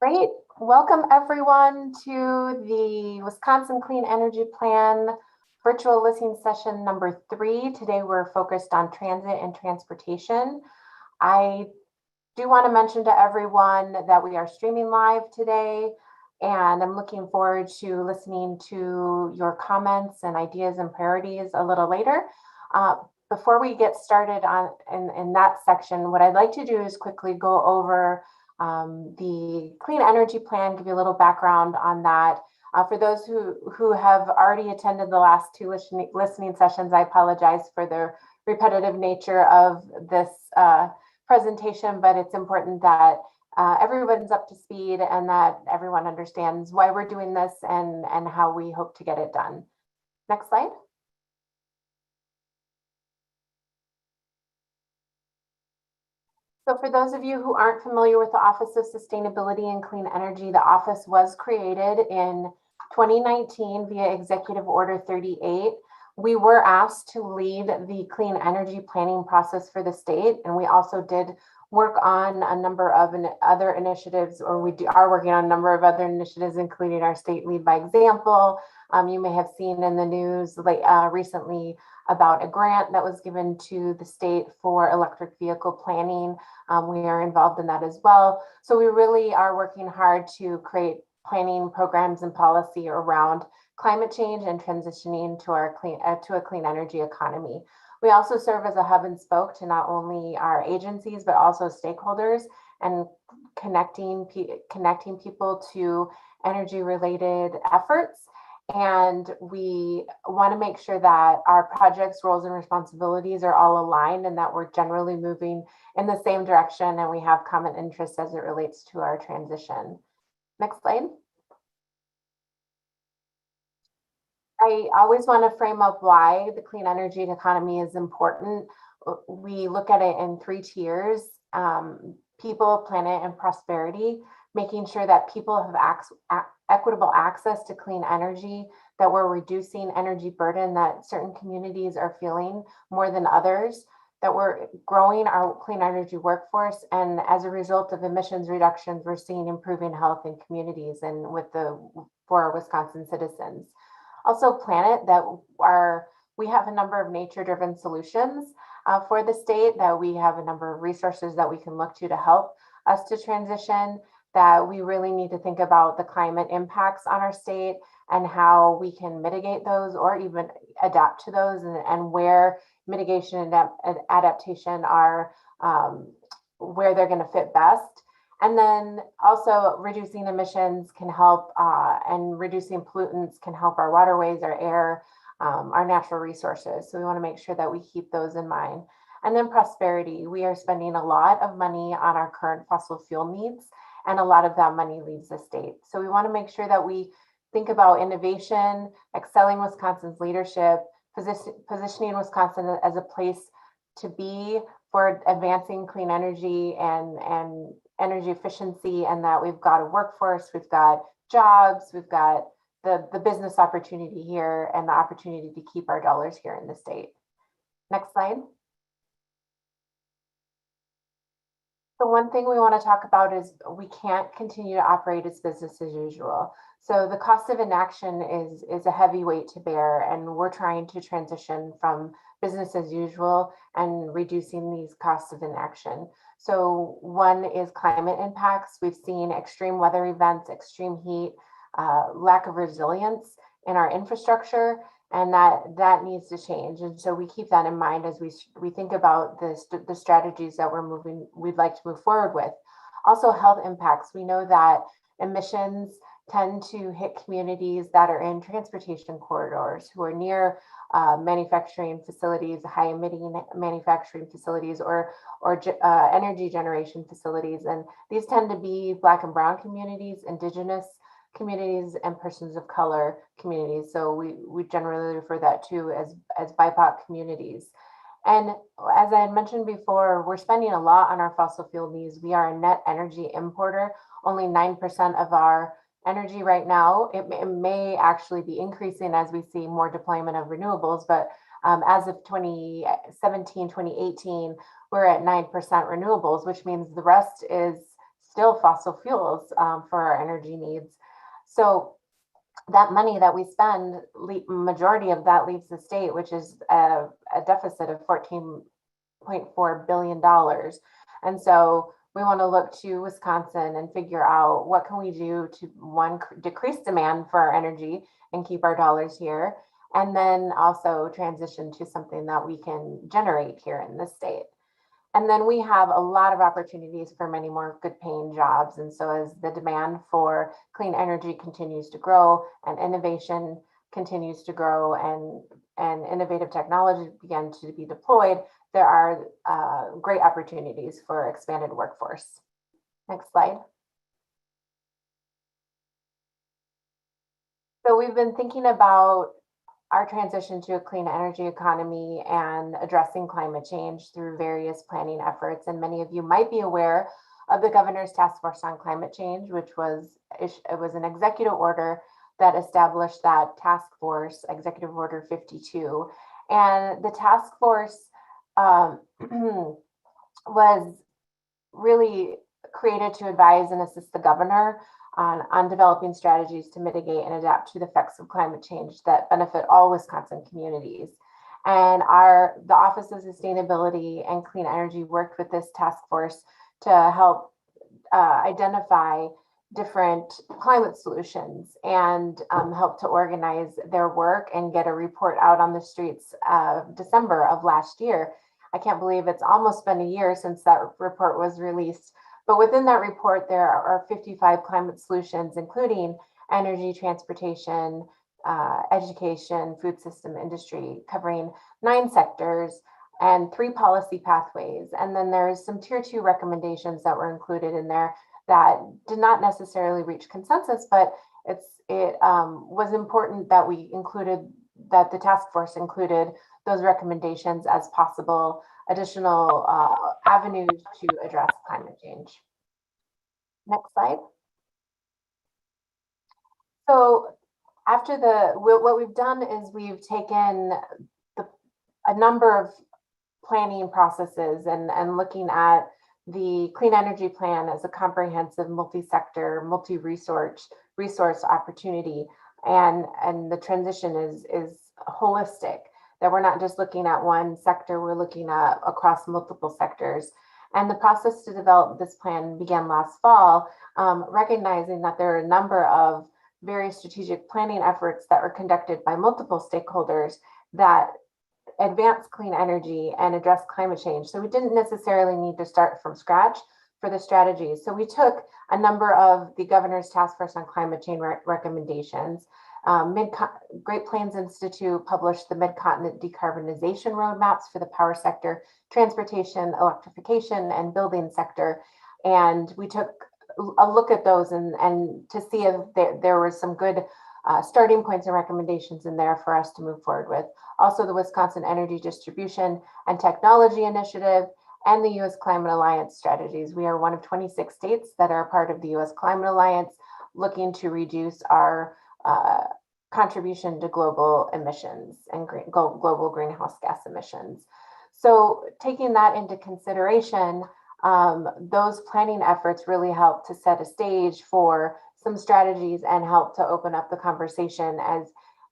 Great. Welcome everyone to the Wisconsin Clean Energy Plan virtual listening session number 3. Today we're focused on transit and transportation. I do want to mention to everyone that we are streaming live today, and I'm looking forward to listening to your comments and ideas and priorities a little later. Before we get started in that section, what I'd like to do is quickly go over the Clean Energy Plan, give you a little background on that. For those who have already attended the last 2 listening sessions, I apologize for the repetitive nature of this presentation, but it's important that everyone's up to speed and that everyone understands why we're doing this and how we hope to get it done. Next slide. So for those of you who aren't familiar with the Office of Sustainability and Clean Energy, the office was created in 2019 via Executive Order 38. We were asked to lead the clean energy planning process for the state, and we also did work on a number of other initiatives, or we are working on a number of other initiatives, including our state Lead by Example. You may have seen in the news recently about a grant that was given to the state for electric vehicle planning. We are involved in that as well. So we really are working hard to create planning programs and policy around climate change and transitioning to a clean energy economy. We also serve as a hub and spoke to not only our agencies, but also stakeholders, and connecting people to energy related efforts. And we want to make sure that our projects, roles, and responsibilities are all aligned and that we're generally moving in the same direction and we have common interests as it relates to our transition. Next slide. I always want to frame up why the clean energy economy is important. We look at it in 3 tiers: people, planet, and prosperity, making sure that people have equitable access to clean energy, that we're reducing energy burden that certain communities are feeling more than others, that we're growing our clean energy workforce, and as a result of emissions reductions, we're seeing improving health in communities and for our Wisconsin citizens. Also planet, that we have a number of nature-driven solutions for the state, that we have a number of resources that we can look to help us to transition, that we really need to think about the climate impacts on our state and how we can mitigate those or even adapt to those, and where mitigation and adaptation are, where they're going to fit best. And then also reducing emissions can help, and reducing pollutants can help our waterways, our air, our natural resources. So we want to make sure that we keep those in mind. And then prosperity. We are spending a lot of money on our current fossil fuel needs, and a lot of that money leaves the state. So we want to make sure that we think about innovation, excelling Wisconsin's leadership, positioning Wisconsin as a place to be for advancing clean energy and energy efficiency, and that we've got a workforce, we've got jobs, we've got the business opportunity here and the opportunity to keep our dollars here in the state. Next slide. The one thing we want to talk about is we can't continue to operate as business as usual. So the cost of inaction is a heavy weight to bear, and we're trying to transition from business as usual and reducing these costs of inaction. So one is climate impacts. We've seen extreme weather events, extreme heat, lack of resilience in our infrastructure, and that needs to change. And so we keep that in mind as we think about the strategies that we'd like to move forward with. Also, health impacts. We know that emissions tend to hit communities that are in transportation corridors, who are near manufacturing facilities, high emitting manufacturing facilities, or energy generation facilities. And these tend to be Black and Brown communities, Indigenous communities, and persons of color communities. So we generally refer that to as BIPOC communities. And as I had mentioned before, we're spending a lot on our fossil fuel needs. We are a net energy importer. Only 9% of our energy right now. It may actually be increasing as we see more deployment of renewables, but as of 2017, 2018, we're at 9% renewables, which means the rest is still fossil fuels for our energy needs. So that money that we spend, majority of that leaves the state, which is a deficit of $14.4 billion. And so we want to look to Wisconsin and figure out what can we do to, one, decrease demand for our energy and keep our dollars here, and then also transition to something that we can generate here in the state. And then we have a lot of opportunities for many more good paying jobs. And so as the demand for clean energy continues to grow and innovation continues to grow and innovative technology begin to be deployed, there are great opportunities for expanded workforce. Next slide. So we've been thinking about our transition to a clean energy economy and addressing climate change through various planning efforts. And many of you might be aware of the Governor's Task Force on Climate Change, which was an executive order that established that task force, Executive Order 52. And the task force was really created to advise and assist the governor on developing strategies to mitigate and adapt to the effects of climate change that benefit all Wisconsin communities. And the Office of Sustainability and Clean Energy worked with this task force to help identify different climate solutions and help to organize their work and get a report out on the streets December of last year. I can't believe it's almost been a year since that report was released. But within that report, there are 55 climate solutions, including energy, transportation, education, food system, industry, covering 9 sectors and 3 policy pathways. And then there's some tier 2 recommendations that were included in there that did not necessarily reach consensus, but it was important that that the task force included those recommendations as possible additional avenues to address climate change. Next slide. So after what we've done is we've taken a number of planning processes and looking at the Clean Energy Plan as a comprehensive multi-sector, multi-resource opportunity. And the transition is holistic, that we're not just looking at one sector, we're looking at across multiple sectors. And the process to develop this plan began last fall, recognizing that there are a number of very strategic planning efforts that were conducted by multiple stakeholders that advance clean energy and address climate change. So we didn't necessarily need to start from scratch for the strategies. So we took a number of the Governor's Task Force on Climate Change recommendations. Great Plains Institute published the Mid-Continent Decarbonization Roadmaps for the power sector, transportation, electrification, and building sector. And we took a look at those and to see if there were some good starting points and recommendations in there for us to move forward with. Also, the Wisconsin Energy Distribution and Technology Initiative and the U.S. Climate Alliance strategies. We are one of 26 states that are part of the U.S. Climate Alliance, looking to reduce our contribution to global emissions and global greenhouse gas emissions. So taking that into consideration, those planning efforts really help to set a stage for some strategies and help to open up the conversation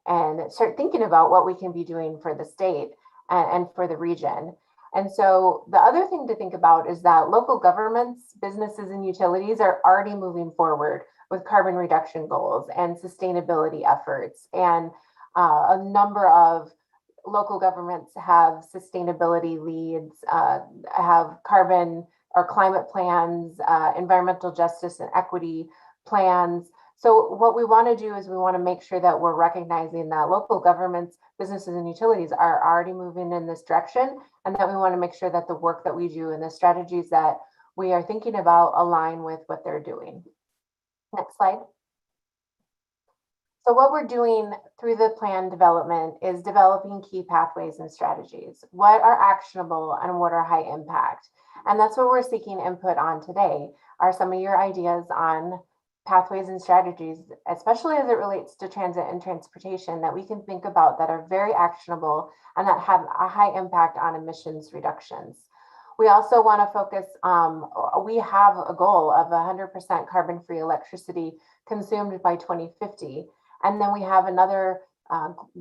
and start thinking about what we can be doing for the state and for the region. And so the other thing to think about is that local governments, businesses, and utilities are already moving forward with carbon reduction goals and sustainability efforts. And a number of local governments have sustainability leads, have carbon or climate plans, environmental justice and equity plans. So what we want to do is we want to make sure that we're recognizing that local governments, businesses, and utilities are already moving in this direction, and that we want to make sure that the work that we do and the strategies that we are thinking about align with what they're doing. Next slide. So what we're doing through the plan development is developing key pathways and strategies. What are actionable and what are high impact? And that's what we're seeking input on today, are some of your ideas on pathways and strategies, especially as it relates to transit and transportation, that we can think about that are very actionable and that have a high impact on emissions reductions. We also want to focus, we have a goal of 100% carbon-free electricity consumed by 2050. And then we have another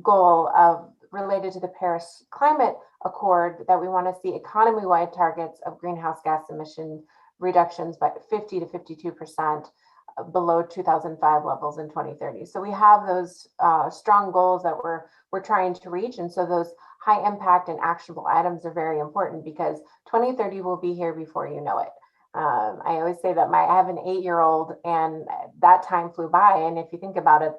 goal of related to the Paris Climate Accord that we want to see economy-wide targets of greenhouse gas emission reductions by 50 to 52% below 2005 levels in 2030. So we have those strong goals that we're trying to reach. And so those high impact and actionable items are very important because 2030 will be here before you know it. I always say that I have an 8-year-old and that time flew by. And if you think about it,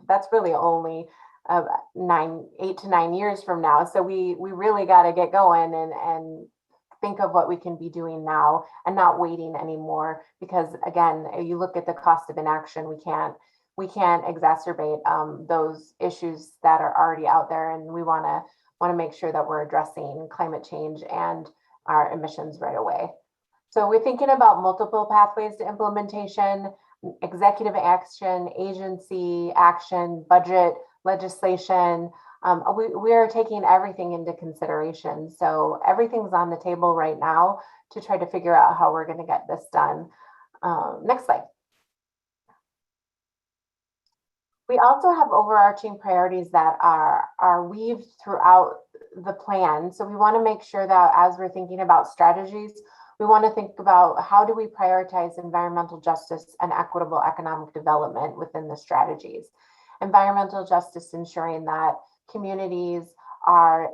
that's really only 8 to 9 years from now. So we really got to get going and think of what we can be doing now and not waiting anymore. Because again, you look at the cost of inaction, we can't exacerbate those issues that are already out there, and we want to make sure that we're addressing climate change and our emissions right away. So we're thinking about multiple pathways to implementation: executive action, agency action, budget, legislation. We are taking everything into consideration. So everything's on the table right now to try to figure out how we're going to get this done. Next slide. We also have overarching priorities that are weaved throughout the plan. So we want to make sure that as we're thinking about strategies, we want to think about how do we prioritize environmental justice and equitable economic development within the strategies. Environmental justice, ensuring that communities are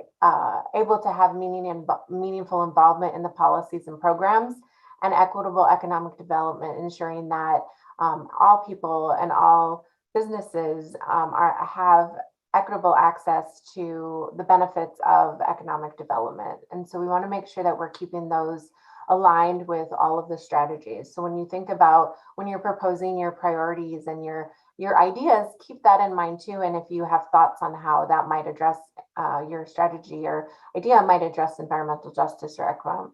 able to have meaningful involvement in the policies and programs, and equitable economic development, ensuring that all people and all businesses have equitable access to the benefits of economic development. And so we want to make sure that we're keeping those aligned with all of the strategies. So when you think about when you're proposing your priorities and your ideas, keep that in mind too. And if you have thoughts on how that might address your strategy or idea might address environmental justice or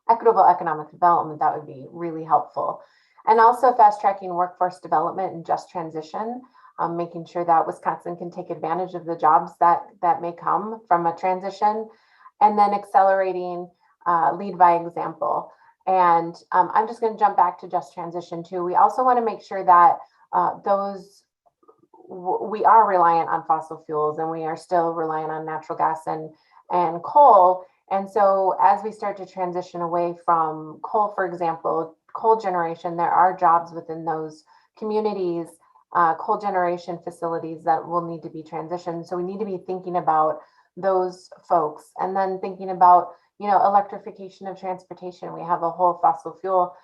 equitable economic development, that would be really helpful. And also fast tracking workforce development and just transition, making sure that Wisconsin can take advantage of the jobs that may come from a transition, and then accelerating lead by example. And I'm just going to jump back to just transition too. We also want to make sure that we are reliant on fossil fuels, and we are still reliant on natural gas and coal. And so as we start to transition away from coal, for example, coal generation, there are jobs within those communities, coal generation facilities that will need to be transitioned. So we need to be thinking about those folks, and then thinking about, electrification of transportation. We have a whole fossil fuel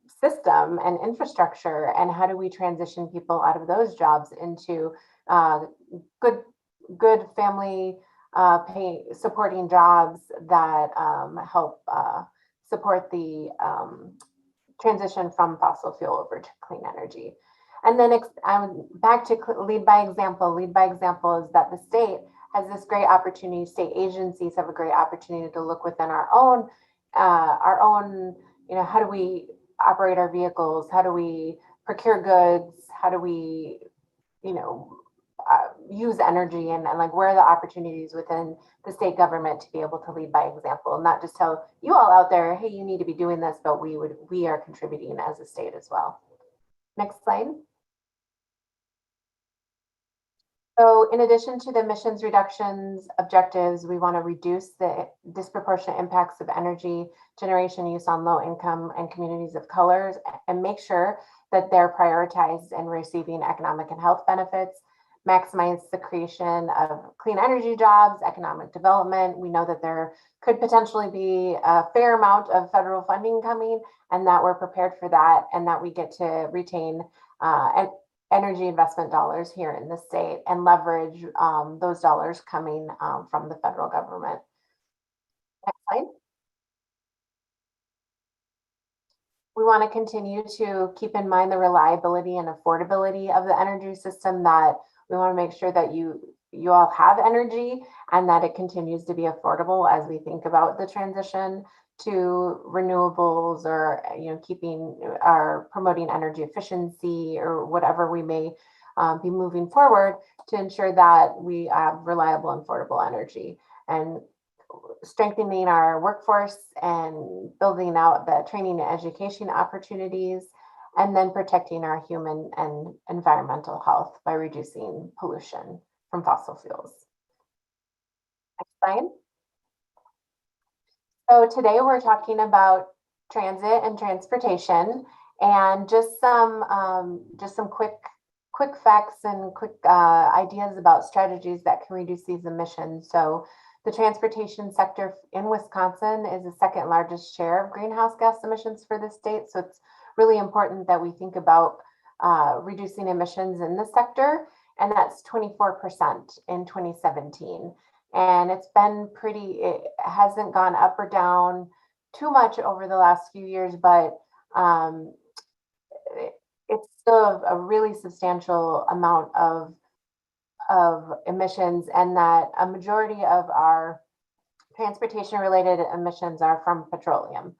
system and infrastructure, and how do we transition people out of those jobs into good family pay supporting jobs that help support the transition from fossil fuel over to clean energy. And then back to lead by example. Lead by example is that the state has this great opportunity. State agencies have a great opportunity to look within our own, how do we operate our vehicles? How do we procure goods? How do we, use energy, and like where are the opportunities within the state government to be able to lead by example, and not just tell you all out there, hey, you need to be doing this, but we are contributing as a state as well. Next slide. So in addition to the emissions reductions objectives, we want to reduce the disproportionate impacts of energy generation use on low income and communities of colors, and make sure that they're prioritized and receiving economic and health benefits, maximize the creation of clean energy jobs, economic development. We know that there could potentially be a fair amount of federal funding coming, and that we're prepared for that, and that we get to retain energy investment dollars here in the state and leverage those dollars coming from the federal government. Next slide. We want to continue to keep in mind the reliability and affordability of the energy system, that we want to make sure that you all have energy and that it continues to be affordable as we think about the transition to renewables, or promoting energy efficiency, or whatever we may be moving forward to ensure that we have reliable and affordable energy. And strengthening our workforce and building out the training and education opportunities, and then protecting our human and environmental health by reducing pollution from fossil fuels. Next slide. So today we're talking about transit and transportation, and just some quick facts and quick ideas about strategies that can reduce these emissions. So the transportation sector in Wisconsin is the second largest share of greenhouse gas emissions for the state. So it's really important that we think about reducing emissions in this sector, and that's 24% in 2017. And it's been it hasn't gone up or down too much over the last few years, but it's still a really substantial amount of emissions, and that a majority of our transportation related emissions are from petroleum.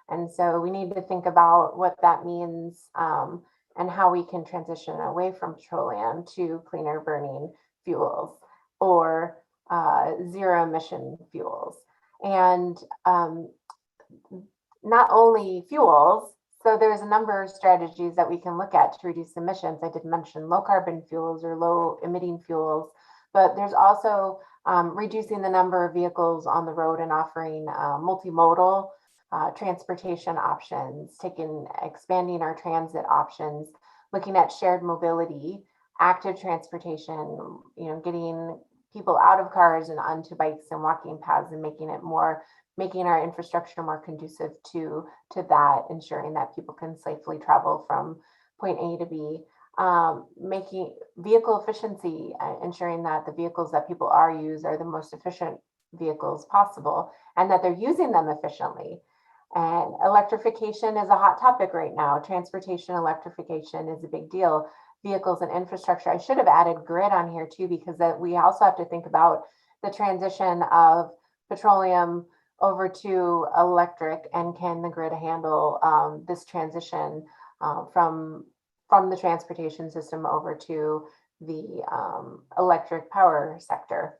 And so we need to think about what that means and how we can transition away from petroleum to cleaner burning fuels or zero emission fuels. And not only fuels, so there's a number of strategies that we can look at to reduce emissions. I did mention low carbon fuels or low emitting fuels, but there's also reducing the number of vehicles on the road and offering multimodal transportation options, expanding our transit options, looking at shared mobility, active transportation, getting people out of cars and onto bikes and walking paths, and making our infrastructure more conducive to that, ensuring that people can safely travel from point A to B, making vehicle efficiency, ensuring that the vehicles that people use are the most efficient vehicles possible, and that they're using them efficiently. And electrification is a hot topic right now. Transportation electrification is a big deal. Vehicles and infrastructure. I should have added grid on here too, because we also have to think about the transition of petroleum over to electric, and can the grid handle this transition from the transportation system over to the electric power sector.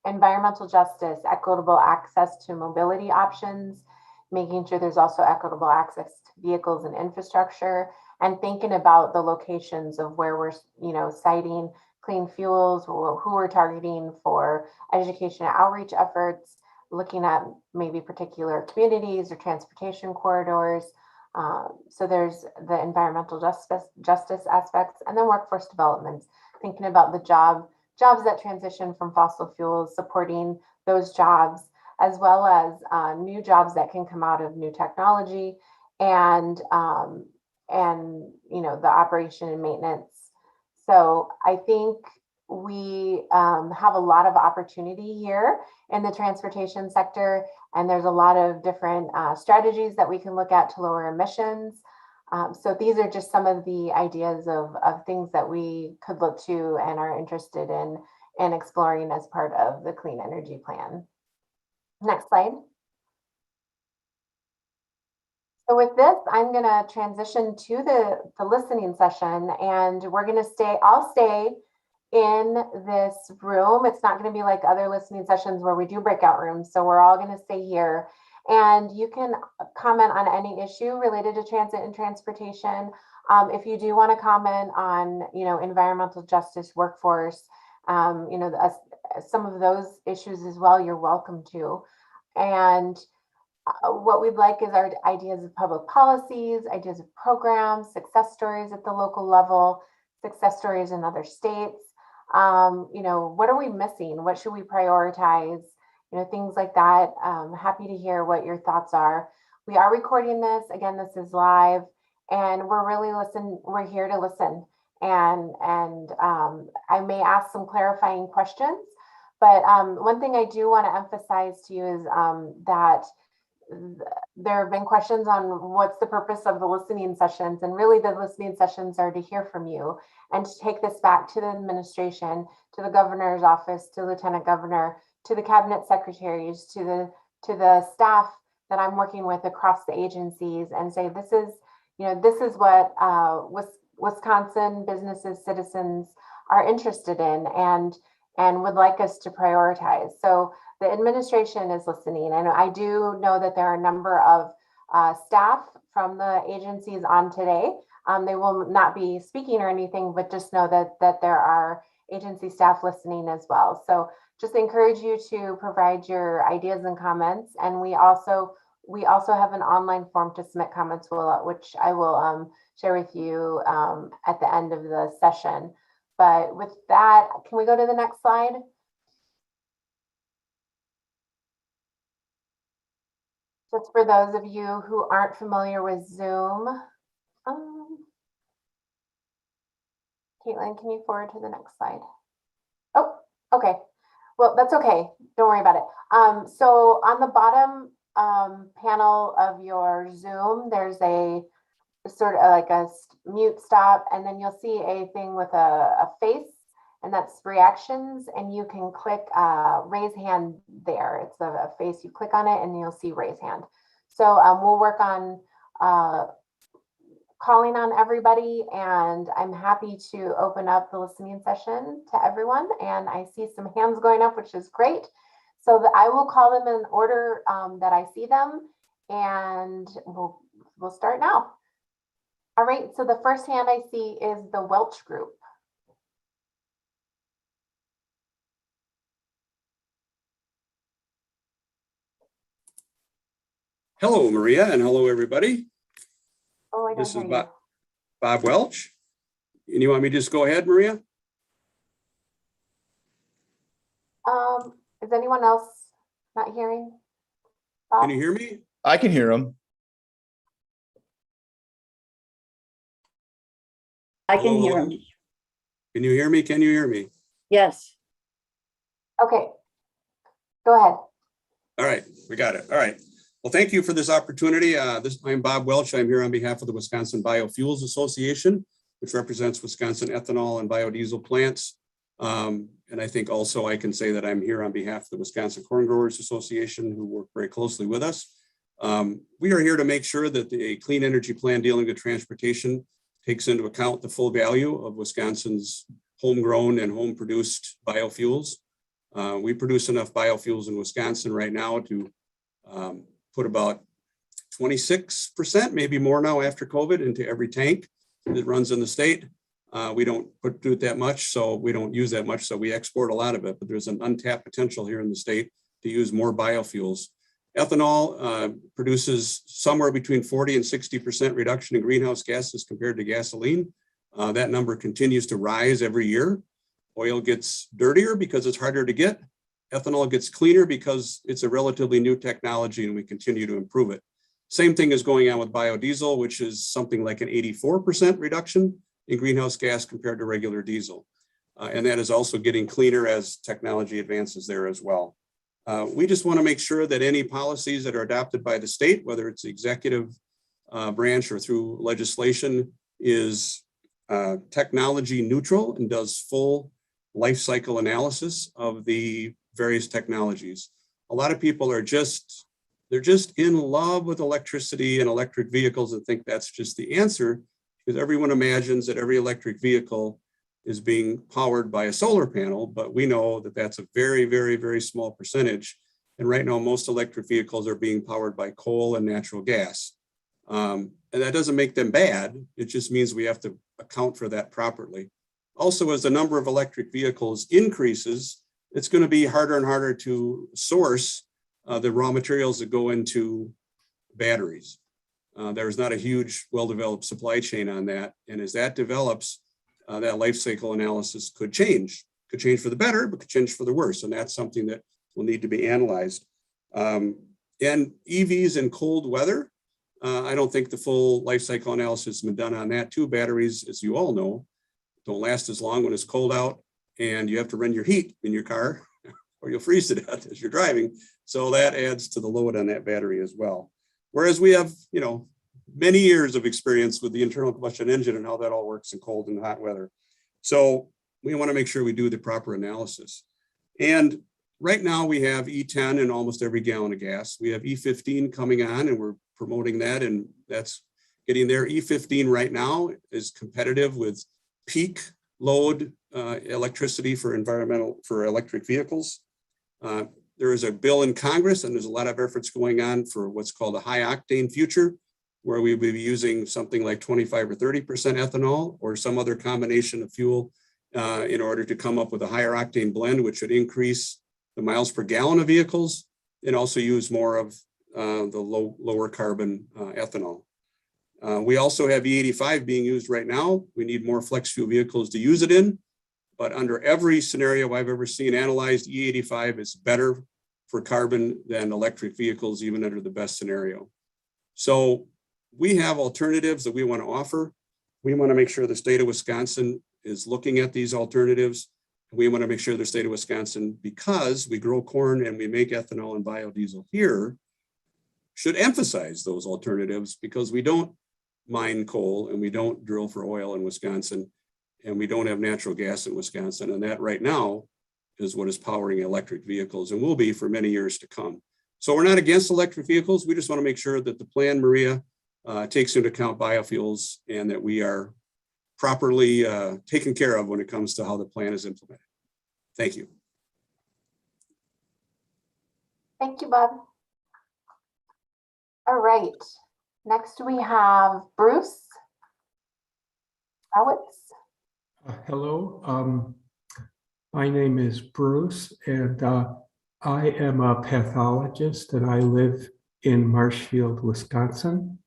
Environmental justice, equitable access to mobility options, making sure there's also equitable access to vehicles and infrastructure, and thinking about the locations of where we're citing clean fuels, who we're targeting for education and outreach efforts, looking at maybe particular communities or transportation corridors. So there's the environmental justice aspects, and then workforce development, thinking about the jobs that transition from fossil fuels, supporting those jobs, as well as new jobs that can come out of new technology, and the operation and maintenance. So I think we have a lot of opportunity here in the transportation sector, and there's a lot of different strategies that we can look at to lower emissions. So these are just some of the ideas of things that we could look to and are interested in exploring as part of the clean energy plan. Next slide. So with this, I'm going to transition to the listening session, and I'll stay in this room. It's not going to be like other listening sessions where we do breakout rooms. So we're all going to stay here, and you can comment on any issue related to transit and transportation. If you do want to comment on, environmental justice, workforce, some of those issues as well, you're welcome to. And what we'd like is our ideas of public policies, ideas of programs, success stories at the local level, success stories in other states. What are we missing? What should we prioritize? Things like that. Happy to hear what your thoughts are. We are recording this. Again, this is live, and we're here to listen. And I may ask some clarifying questions, but one thing I do want to emphasize to you is that there have been questions on what's the purpose of the listening sessions, and really the listening sessions are to hear from you and to take this back to the administration, to the governor's office, to lieutenant governor, to the cabinet secretaries, to the staff that I'm working with across the agencies, and say this is what Wisconsin businesses, citizens are interested in. And and would like us to prioritize. So the administration is listening. And I do know that there are a number of staff from the agencies on today. They will not be speaking or anything, but just know that there are agency staff listening as well. So just encourage you to provide your ideas and comments. And we also have an online form to submit comments, which I will share with you at the end of the session. But with that, can we go to the next slide? Just for those of you who aren't familiar with Zoom, Caitlin, can you forward to the next slide? Oh, okay. Well, that's okay. Don't worry about it. So on the bottom panel of your Zoom, there's a sort of like a mute stop, and then you'll see a thing with a face, and that's reactions, and you can click raise hand there. It's a face, you click on it and you'll see raise hand. So we'll work on calling on everybody, and I'm happy to open up the listening session to everyone. And I see some hands going up, which is great. So I will call them in order that I see them, and we'll start now. All right, so the first hand I see is the Welch group. Hello, Maria, and hello, everybody. Oh, I don't This is hear you. Bob Welch. And you want me to just go ahead, Maria? Is anyone else not hearing? Bob? Can you hear me? I can hear him. I can hear him. Can you hear me? Can you hear me? Yes. Okay, go ahead. All right, we got it. All right. Well, thank you for this opportunity. I'm Bob Welch. I'm here on behalf of the Wisconsin Biofuels Association, which represents Wisconsin ethanol and biodiesel plants. And I think also I can say that I'm here on behalf of the Wisconsin Corn Growers Association, who work very closely with us. We are here to make sure that the Clean Energy Plan dealing with transportation takes into account the full value of Wisconsin's homegrown and home-produced biofuels. We produce enough biofuels in Wisconsin right now to put about 26%, maybe more now after COVID, into every tank that runs in the state. We don't do it that much, so we don't use that much, so we export a lot of it, but there's an untapped potential here in the state to use more biofuels. Ethanol produces somewhere between 40 and 60% reduction in greenhouse gases compared to gasoline. That number continues to rise every year. Oil gets dirtier because it's harder to get. Ethanol gets cleaner because it's a relatively new technology and we continue to improve it. Same thing is going on with biodiesel, which is something like an 84% reduction in greenhouse gas compared to regular diesel. And that is also getting cleaner as technology advances there as well. We just want to make sure that any policies that are adopted by the state, whether it's the executive branch or through legislation, is technology neutral and does full life cycle analysis of the various technologies. A lot of people are they're just in love with electricity and electric vehicles and think that's just the answer, because everyone imagines that every electric vehicle is being powered by a solar panel, but we know that that's a very, very, very small percentage. And right now, most electric vehicles are being powered by coal and natural gas. And that doesn't make them bad. It just means we have to account for that properly. Also, as the number of electric vehicles increases, it's going to be harder and harder to source the raw materials that go into batteries. There's not a huge, well-developed supply chain on that. And as that develops, that life cycle analysis could change for the better, but could change for the worse. And that's something that will need to be analyzed. And EVs in cold weather, I don't think the full life cycle analysis has been done on that too. Batteries, as you all know, don't last as long when it's cold out and you have to run your heat in your car or you'll freeze to death as you're driving. So that adds to the load on that battery as well. Whereas we have, many years of experience with the internal combustion engine and how that all works in cold and hot weather. So we want to make sure we do the proper analysis. And right now we have E10 in almost every gallon of gas. We have E15 coming on and we're promoting that, and that's getting there. E15 right now is competitive with peak load electricity for electric vehicles. There is a bill in Congress, and there's a lot of efforts going on for what's called a high octane future, where we will be using something like 25 or 30% ethanol or some other combination of fuel in order to come up with a higher octane blend, which should increase the miles per gallon of vehicles and also use more of the lower carbon ethanol. We also have E85 being used right now. We need more flex fuel vehicles to use it in, but under every scenario I've ever seen analyzed, E85 is better for carbon than electric vehicles, even under the best scenario. So we have alternatives that we want to offer. We want to make sure the state of Wisconsin is looking at these alternatives. We want to make sure the state of Wisconsin, because we grow corn and we make ethanol and biodiesel here, should emphasize those alternatives, because we don't mine coal and we don't drill for oil in Wisconsin, and we don't have natural gas in Wisconsin. And that right now is what is powering electric vehicles and will be for many years to come. So we're not against electric vehicles. We just want to make sure that the plan, Maria, takes into account biofuels and that we are properly taken care of when it comes to how the plan is implemented. Thank you. Thank you, Bob. All right, next we have Bruce Rowitz. Hello, my name is Bruce, and I am a pathologist, and I live in Marshfield, Wisconsin.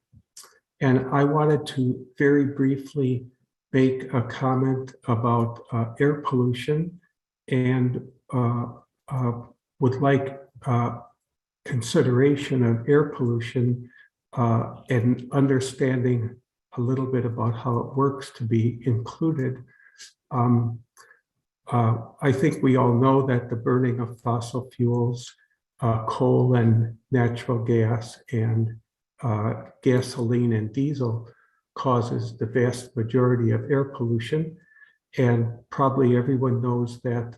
And I wanted to very briefly make a comment about air pollution, and would like consideration of air pollution and understanding a little bit about how it works to be included. I think we all know that the burning of fossil fuels, coal and natural gas and gasoline and diesel causes the vast majority of air pollution. And probably everyone knows that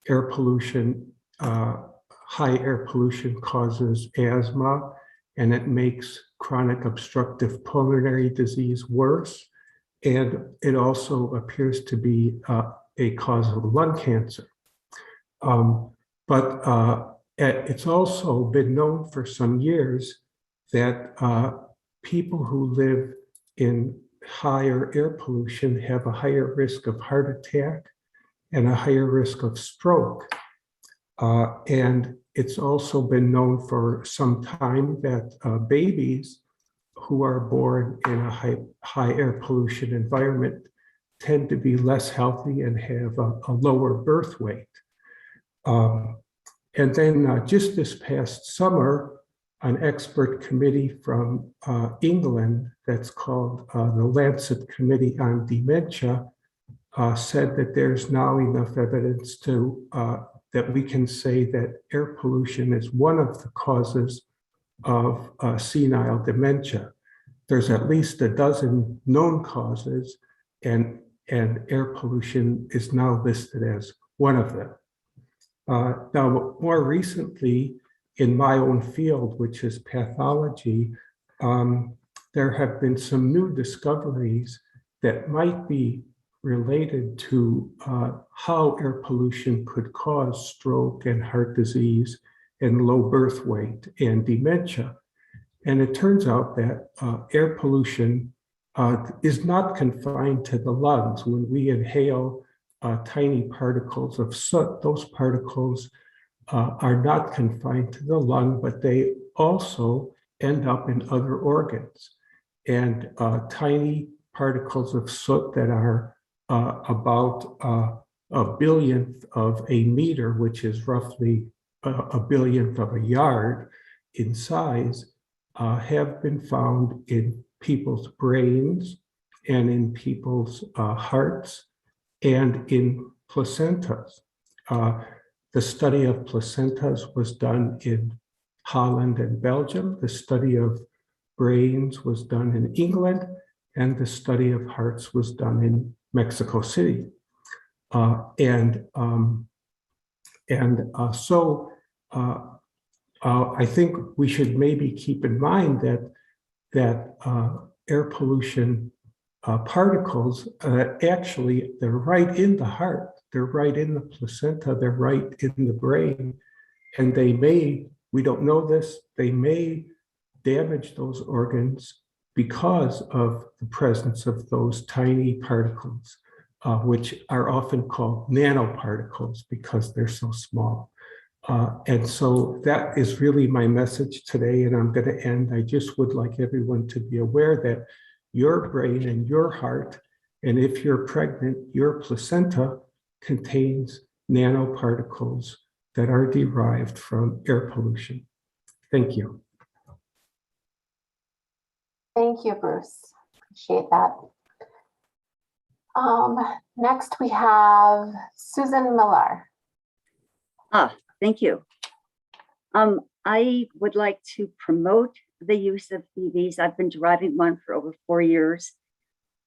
air pollution, high air pollution causes asthma, and it makes chronic obstructive pulmonary disease worse. And it also appears to be a cause of lung cancer. But it's also been known for some years that people who live in higher air pollution have a higher risk of heart attack and a higher risk of stroke. And it's also been known for some time that babies who are born in a high air pollution environment tend to be less healthy and have a lower birth weight. And then just this past summer, an expert committee from England that's called the Lancet Committee on Dementia said that there's now enough evidence to that we can say that air pollution is one of the causes of senile dementia. There's at least a dozen known causes, and air pollution is now listed as one of them. Now, more recently, in my own field, which is pathology, there have been some new discoveries that might be related to how air pollution could cause stroke and heart disease and low birth weight and dementia. And it turns out that air pollution is not confined to the lungs. When we inhale tiny particles of soot, those particles are not confined to the lung, but they also end up in other organs. And tiny particles of soot that are about a billionth of a meter, which is roughly a billionth of a yard in size, have been found in people's brains and in people's hearts and in placentas. The study of placentas was done in Holland and Belgium. The study of brains was done in England, and the study of hearts was done in Mexico City. So I think we should maybe keep in mind that air pollution particles, actually, they're right in the heart. They're right in the placenta. They're right in the brain. And they may, we don't know this, they may damage those organs because of the presence of those tiny particles, which are often called nanoparticles because they're so small. And so that is really my message today, and I'm going to end. I just would like everyone to be aware that your brain and your heart, and if you're pregnant, your placenta contains nanoparticles that are derived from air pollution. Thank you. Thank you, Bruce. Appreciate that. Next we have Susan Millar. Thank you. I would like to promote the use of EVs. I've been driving one for over 4 years.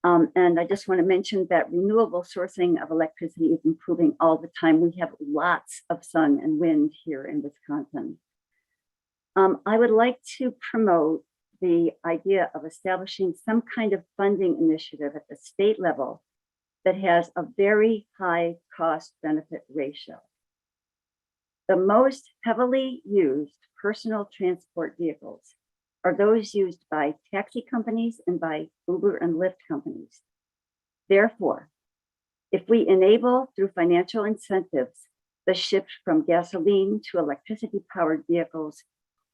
And I just want to mention that renewable sourcing of electricity is improving all the time. We have lots of sun and wind here in Wisconsin. I would like to promote the idea of establishing some kind of funding initiative at the state level that has a very high cost benefit ratio. The most heavily used personal transport vehicles are those used by taxi companies and by Uber and Lyft companies. Therefore, if we enable through financial incentives the shift from gasoline to electricity-powered vehicles,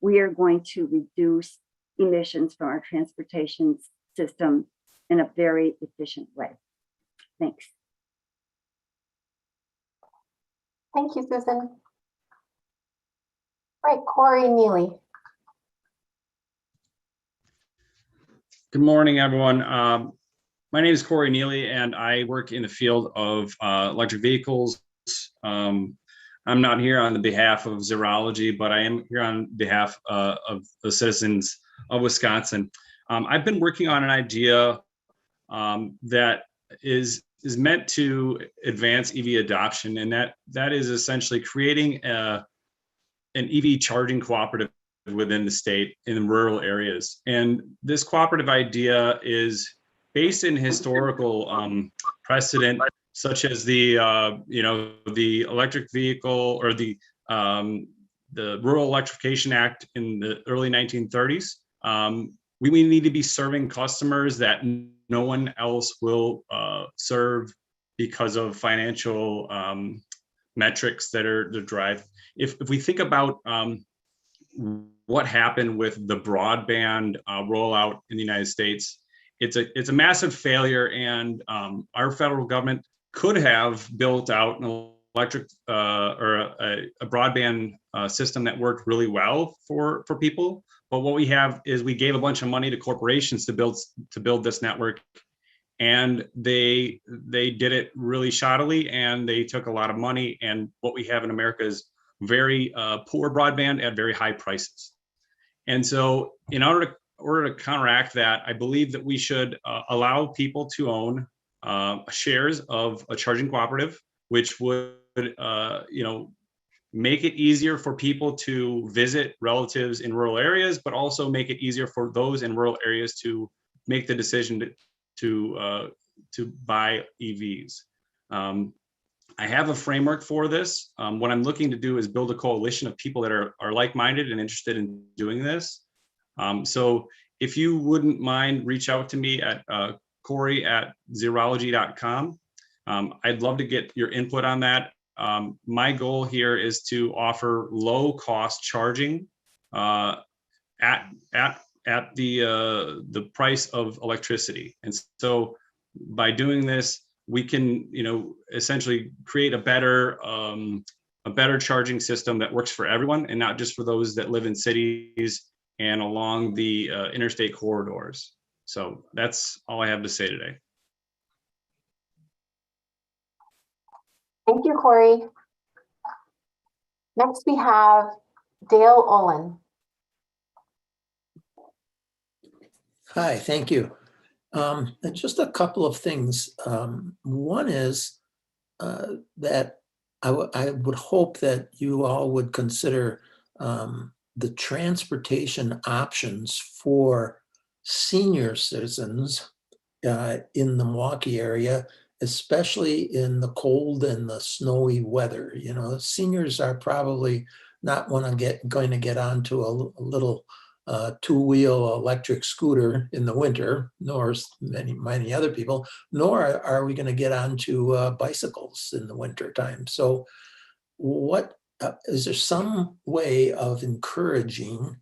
we are going to reduce emissions from our transportation system in a very efficient way. Thanks. Thank you, Susan. Right, Cory Neely. Good morning, everyone. My name is Cory Neely, and I work in the field of electric vehicles. I'm not here on the behalf of Zerology, but I am here on behalf of the citizens of Wisconsin. I've been working on an idea that is meant to advance EV adoption, and that is essentially creating an EV charging cooperative within the state in rural areas. And this cooperative idea is based in historical precedent, such as the the electric vehicle or the Rural Electrification Act in the early 1930s. We need to be serving customers that no one else will serve because of financial metrics that are the drive. If we think about what happened with the broadband rollout in the United States, it's a massive failure, and our federal government could have built out an electric or a broadband system that worked really well for people. But what we have is we gave a bunch of money to corporations to build this network, and they did it really shoddily, and they took a lot of money. And what we have in America is very poor broadband at very high prices. And so in order to counteract that, I believe that we should allow people to own shares of a charging cooperative, which would make it easier for people to visit relatives in rural areas, but also make it easier for those in rural areas to make the decision to buy EVs. I have a framework for this. What I'm looking to do is build a coalition of people that are like-minded and interested in doing this. So if you wouldn't mind, reach out to me at Cory@zerology.com. I'd love to get your input on that. My goal here is to offer low-cost charging at the price of electricity. And so by doing this, we can, essentially create a better charging system that works for everyone and not just for those that live in cities and along the interstate corridors. So that's all I have to say today. Thank you, Cory. Next we have Dale Olin. Hi, thank you. Just a couple of things. One is that I would hope that you all would consider the transportation options for senior citizens in the Milwaukee area, especially in the cold and the snowy weather. You know, seniors are probably not going to get onto a little two-wheel electric scooter in the winter, nor many other people, nor are we going to get onto bicycles in the winter time. So what is there some way of encouraging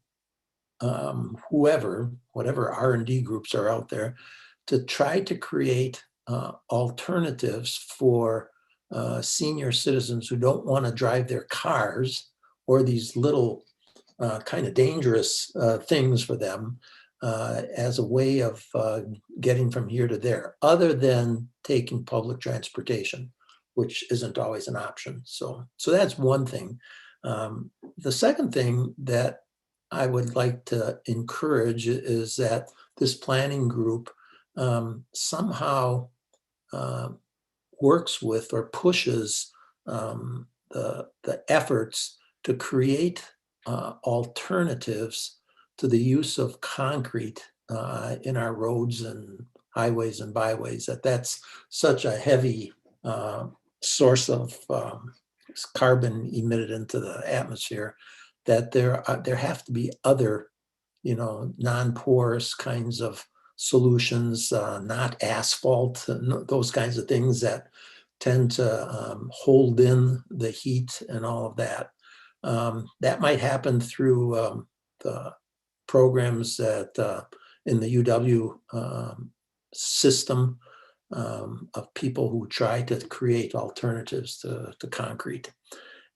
whatever R&D groups are out there to try to create alternatives for senior citizens who don't want to drive their cars or these little kind of dangerous things for them as a way of getting from here to there, other than taking public transportation, which isn't always an option. So that's one thing. The second thing that I would like to encourage is that this planning group somehow works with or pushes the efforts to create alternatives to the use of concrete in our roads and highways and byways. That's such a heavy source of carbon emitted into the atmosphere that there have to be other, non-porous kinds of solutions, not asphalt, those kinds of things that tend to hold in the heat and all of that. That might happen through the programs that in the UW system of people who try to create alternatives to concrete.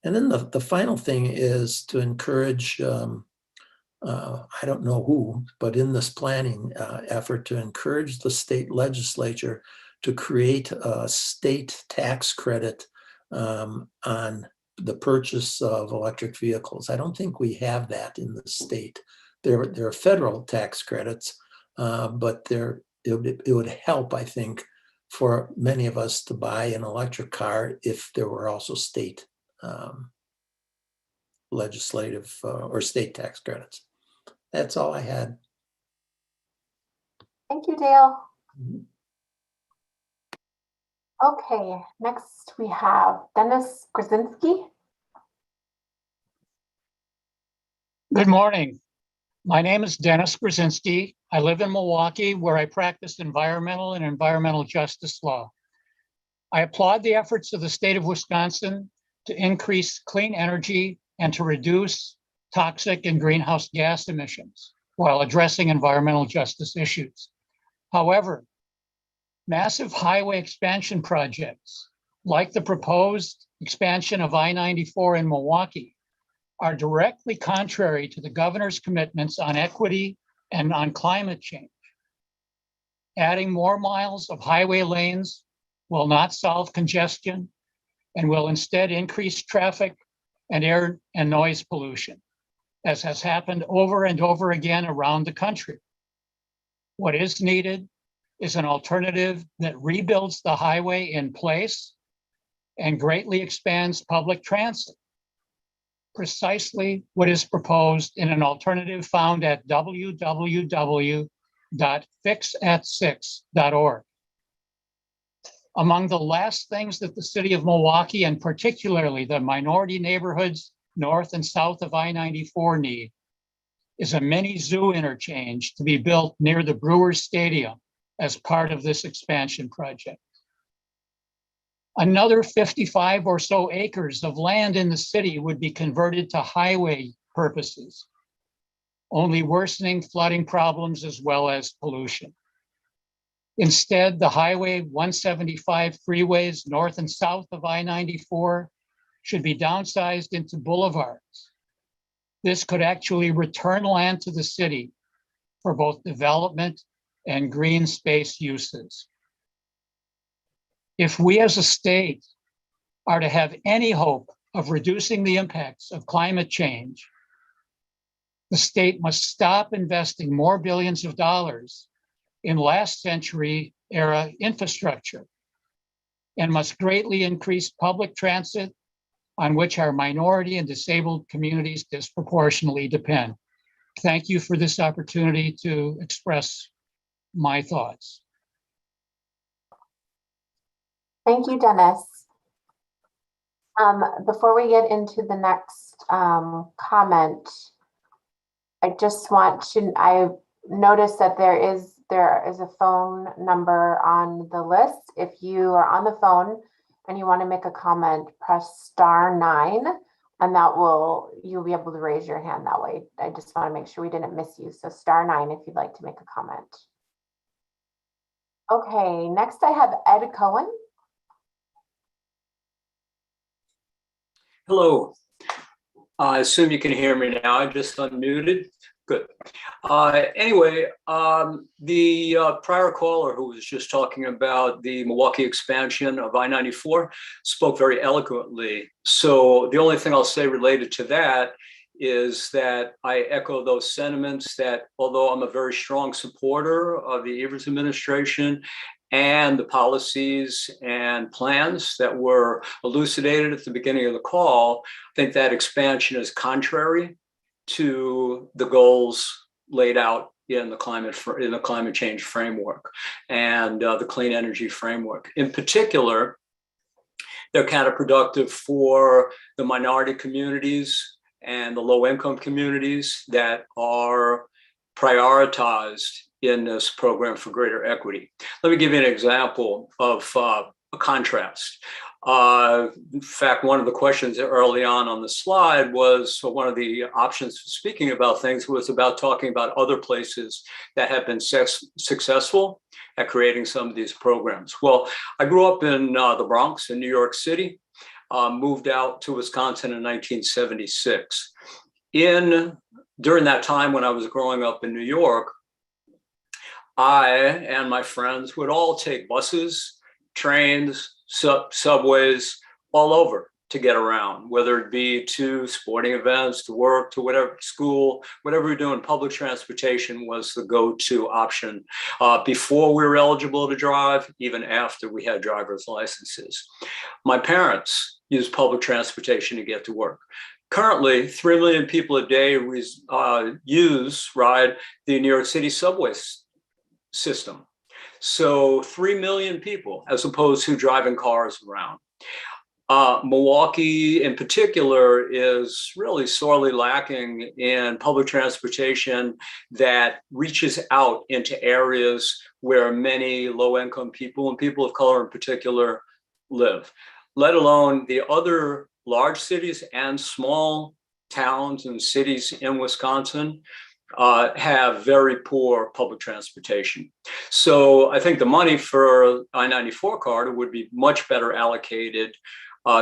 And then the final thing is to encourage, I don't know who, but in this planning effort, to encourage the state legislature to create a state tax credit on the purchase of electric vehicles. I don't think we have that in the state. There are federal tax credits, but it would help, I think, for many of us to buy an electric car if there were also state legislative or state tax credits. That's all I had. Thank you, Dale. Mhm. Okay, next we have Dennis Krasinski. Good morning. My name is Dennis Krasinski. I live in Milwaukee, where I practice environmental and environmental justice law. I applaud the efforts of the state of Wisconsin to increase clean energy and to reduce toxic and greenhouse gas emissions while addressing environmental justice issues. However, massive highway expansion projects, like the proposed expansion of I-94 in Milwaukee, are directly contrary to the governor's commitments on equity and on climate change. Adding more miles of highway lanes will not solve congestion and will instead increase traffic and air and noise pollution, as has happened over and over again around the country. What is needed is an alternative that rebuilds the highway in place and greatly expands public transit. Precisely what is proposed in an alternative found at www.fixat6.org. Among the last things that the city of Milwaukee, and particularly the minority neighborhoods north and south of I-94 need, is a mini zoo interchange to be built near the Brewers Stadium as part of this expansion project. Another 55 or so acres of land in the city would be converted to highway purposes, only worsening flooding problems as well as pollution. Instead, the Highway 175 freeways north and south of I-94 should be downsized into boulevards. This could actually return land to the city for both development and green space uses. If we as a state are to have any hope of reducing the impacts of climate change, the state must stop investing more billions of dollars in last century era infrastructure and must greatly increase public transit, on which our minority and disabled communities disproportionately depend. Thank you for this opportunity to express my thoughts. Thank you, Dennis. Before we get into the next comment, I just want to, I noticed that there is a phone number on the list. If you are on the phone and you want to make a comment, press *9, and you'll be able to raise your hand that way. I just want to make sure we didn't miss you. So *9 if you'd like to make a comment. Okay, next I have Ed Cohen. Hello. I assume you can hear me now. I just unmuted. Good. Anyway, the prior caller who was just talking about the Milwaukee expansion of I-94 spoke very eloquently. So the only thing I'll say related to that is that I echo those sentiments that although I'm a very strong supporter of the Evers administration and the policies and plans that were elucidated at the beginning of the call, I think that expansion is contrary to the goals laid out in the climate change framework and the clean energy framework. In particular, they're counterproductive for the minority communities and the low-income communities that are prioritized in this program for greater equity. Let me give you an example of a contrast. In fact, one of the questions early on the slide was, so one of the options for speaking about things was about talking about other places that have been successful at creating some of these programs. Well, I grew up in the Bronx in New York City, moved out to Wisconsin in 1976. During that time when I was growing up in New York, I and my friends would all take buses, trains, subways, all over to get around, whether it be to sporting events, to work, to whatever, school, whatever you're doing. Public transportation was the go-to option before we were eligible to drive, even after we had driver's licenses. My parents used public transportation to get to work. Currently, 3 million people a day ride the New York City subway system. So 3 million people, as opposed to driving cars around. Milwaukee in particular is really sorely lacking in public transportation that reaches out into areas where many low-income people and people of color in particular live, let alone the other large cities and small towns and cities in Wisconsin have very poor public transportation. So I think the money for I-94 corridor would be much better allocated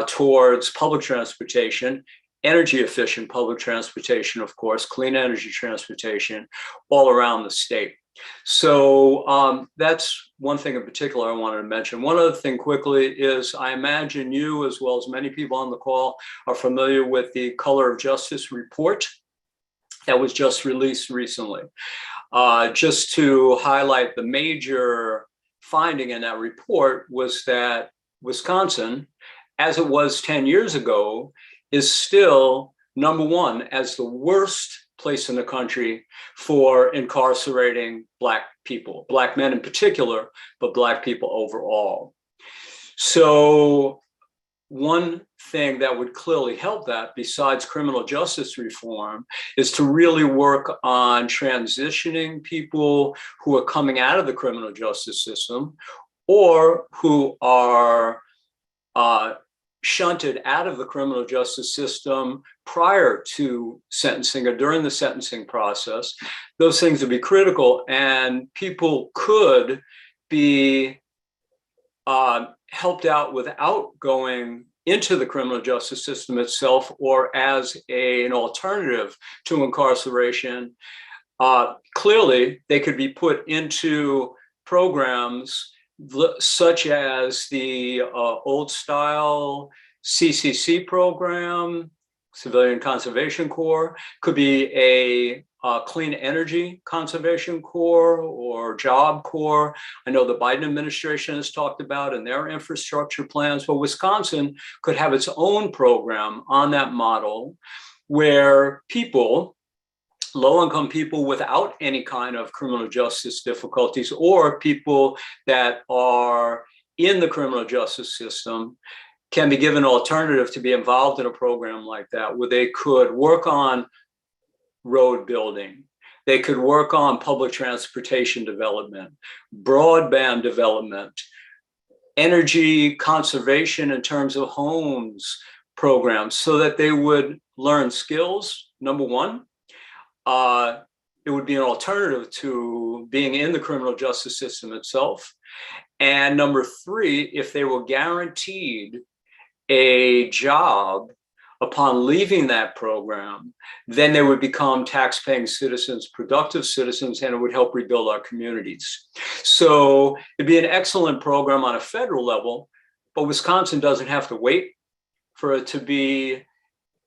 towards public transportation, energy efficient public transportation, of course, clean energy transportation all around the state. So that's one thing in particular I wanted to mention. One other thing quickly is I imagine you, as well as many people on the call, are familiar with the Color of Justice report that was just released recently. Just to highlight the major finding in that report was that Wisconsin, as it was 10 years ago, is still #1 as the worst place in the country for incarcerating Black people, Black men in particular, but Black people overall. So one thing that would clearly help that, besides criminal justice reform, is to really work on transitioning people who are coming out of the criminal justice system or who are shunted out of the criminal justice system prior to sentencing or during the sentencing process. Those things would be critical, and people could be helped out without going into the criminal justice system itself or as an alternative to incarceration. Clearly, they could be put into programs such as the old style CCC program, Civilian Conservation Corps, could be a Clean Energy Conservation Corps or Job Corps. I know the Biden administration has talked about in their infrastructure plans, but Wisconsin could have its own program on that model where people, low-income people without any kind of criminal justice difficulties or people that are in the criminal justice system can be given an alternative to be involved in a program like that, where they could work on road building, they could work on public transportation development, broadband development, energy conservation in terms of homes programs, so that they would learn skills, number one. It would be an alternative to being in the criminal justice system itself. And number three, if they were guaranteed a job upon leaving that program, then they would become tax-paying citizens, productive citizens, and it would help rebuild our communities. So it'd be an excellent program on a federal level, but Wisconsin doesn't have to wait for it to be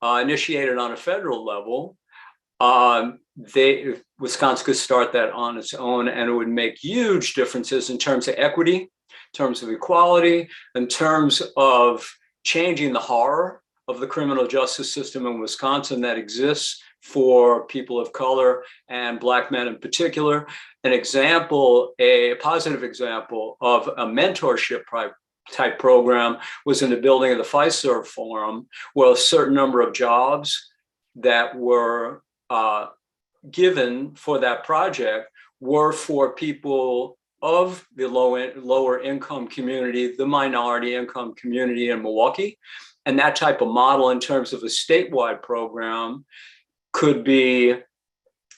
initiated on a federal level. Wisconsin could start that on its own, and it would make huge differences in terms of equity, in terms of equality, in terms of changing the horror of the criminal justice system in Wisconsin that exists for people of color and Black men in particular. An example, a positive example of a mentorship type program was in the building of the Fiserv Forum, where a certain number of jobs that were given for that project were for people of the lower income community, the minority income community in Milwaukee. And that type of model in terms of a statewide program could be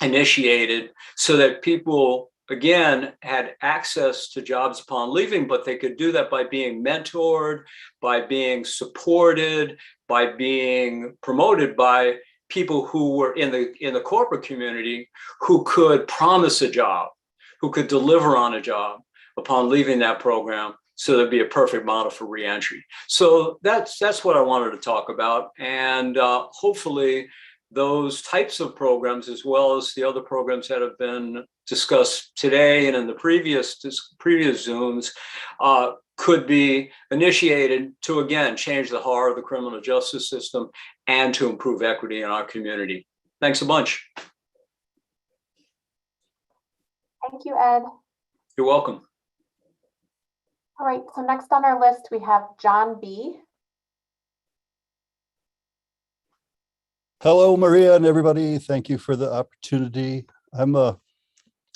initiated so that people, again, had access to jobs upon leaving, but they could do that by being mentored, by being supported, by being promoted by people who were in the corporate community who could promise a job, who could deliver on a job upon leaving that program. So that'd be a perfect model for reentry. So that's what I wanted to talk about. And hopefully those types of programs, as well as the other programs that have been discussed today and in the previous Zooms, could be initiated to, again, change the horror of the criminal justice system and to improve equity in our community. Thanks a bunch. Thank you, Ed. You're welcome. All right, so next on our list, we have John B. Hello, Maria and everybody. Thank you for the opportunity. I'm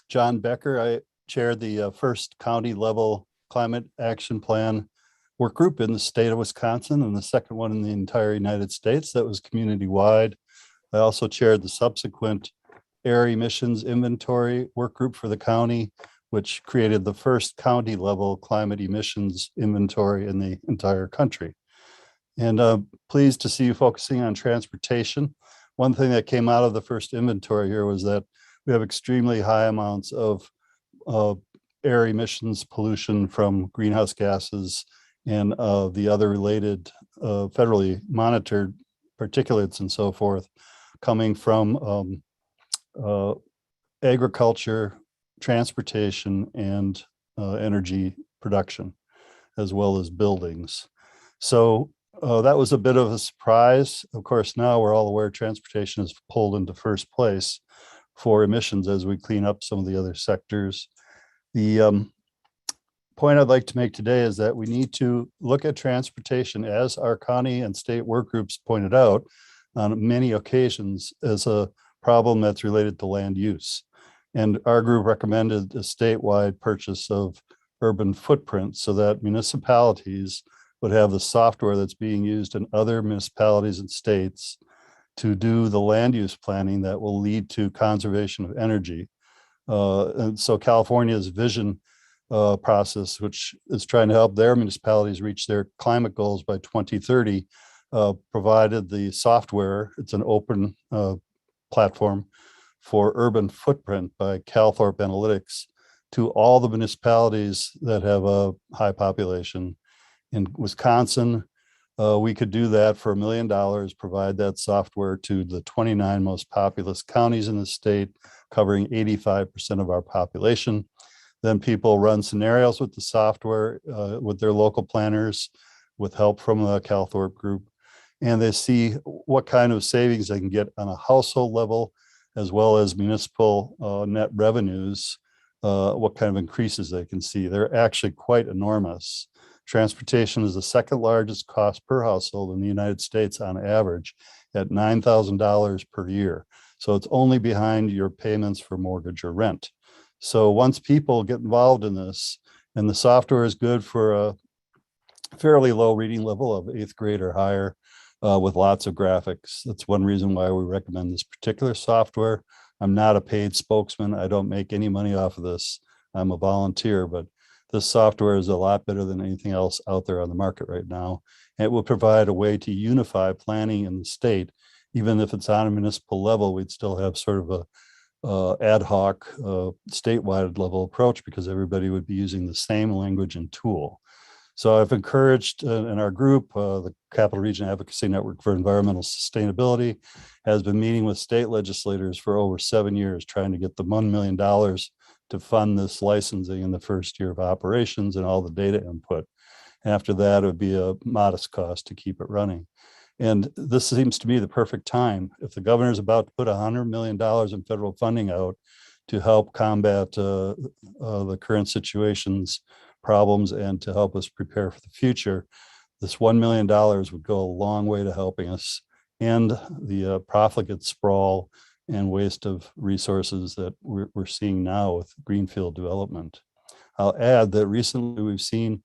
John Becker. I chair the first county level climate action plan work group in the state of Wisconsin, and the second one in the entire United States that was community wide. I also chaired the subsequent air emissions inventory work group for the county, which created the first county level climate emissions inventory in the entire country. And pleased to see you focusing on transportation. One thing that came out of the first inventory here was that we have extremely high amounts of air emissions pollution from greenhouse gases and the other related federally monitored particulates and so forth coming from agriculture, transportation, and energy production, as well as buildings. So that was a bit of a surprise. Of course, now we're all aware transportation is pulled into first place for emissions as we clean up some of the other sectors. The point I'd like to make today is that we need to look at transportation, as our county and state work groups pointed out on many occasions, as a problem that's related to land use. And our group recommended a statewide purchase of urban footprint so that municipalities would have the software that's being used in other municipalities and states to do the land use planning that will lead to conservation of energy. And so California's vision process, which is trying to help their municipalities reach their climate goals by 2030, provided the software. It's an open platform for urban footprint by Calthorpe Analytics to all the municipalities that have a high population. In Wisconsin, we could do that for $1 million, provide that software to the 29 most populous counties in the state, covering 85% of our population. Then people run scenarios with the software with their local planners with help from the Calthorpe group. And they see what kind of savings they can get on a household level, as well as municipal net revenues what kind of increases they can see. They're actually quite enormous. Transportation is the second largest cost per household in the United States on average at $9,000 per year. So it's only behind your payments for mortgage or rent. So once people get involved in this, and the software is good for a fairly low reading level of 8th grade or higher, with lots of graphics. That's one reason why we recommend this particular software. I'm not a paid spokesman. I don't make any money off of this. I'm a volunteer, but this software is a lot better than anything else out there on the market right now. It will provide a way to unify planning in the state. Even if it's on a municipal level, we'd still have sort of a ad hoc statewide level approach because everybody would be using the same language and tool. So I've encouraged in our group, the Capital Region Advocacy Network for Environmental Sustainability has been meeting with state legislators for over 7 years, trying to get the $1 million to fund this licensing in the first year of operations and all the data input. After that, it would be a modest cost to keep it running. And this seems to be the perfect time. If the governor is about to put $100 million in federal funding out to help combat the current situation's problems and to help us prepare for the future, this $1 million would go a long way to helping us end the profligate sprawl and waste of resources that we're seeing now with greenfield development. I'll add that recently we've seen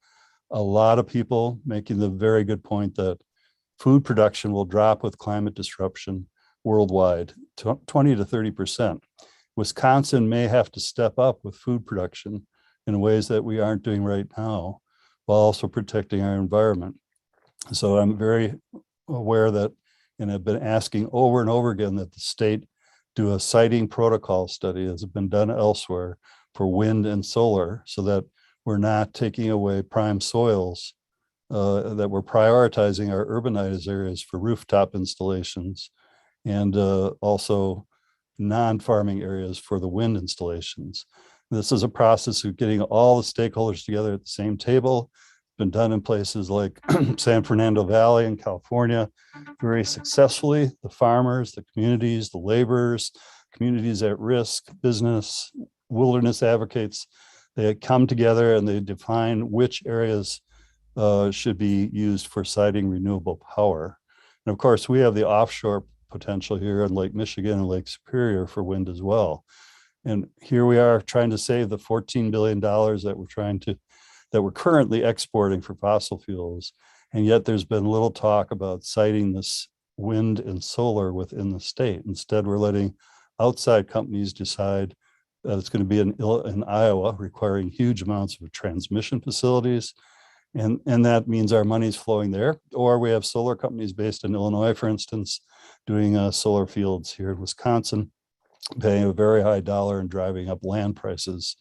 a lot of people making the very good point that food production will drop with climate disruption worldwide, 20 to 30%. Wisconsin may have to step up with food production in ways that we aren't doing right now, while also protecting our environment. So I'm very aware that, and I've been asking over and over again that the state do a siting protocol study as has been done elsewhere for wind and solar so that we're not taking away prime soils, that we're prioritizing our urbanized areas for rooftop installations and also non-farming areas for the wind installations. This is a process of getting all the stakeholders together at the same table. It's been done in places like San Fernando Valley in California very successfully. The farmers, the communities, the laborers, communities at risk, business, wilderness advocates, they come together and they define which areas should be used for siting renewable power. And of course, we have the offshore potential here in Lake Michigan and Lake Superior for wind as well. And here we are trying to save the $14 billion that we're currently exporting for fossil fuels. And yet there's been little talk about siting this wind and solar within the state. Instead, we're letting outside companies decide that it's going to be in Iowa, requiring huge amounts of transmission facilities. And that means our money's flowing there. Or we have solar companies based in Illinois, for instance, doing solar fields here in Wisconsin, paying a very high dollar and driving up land prices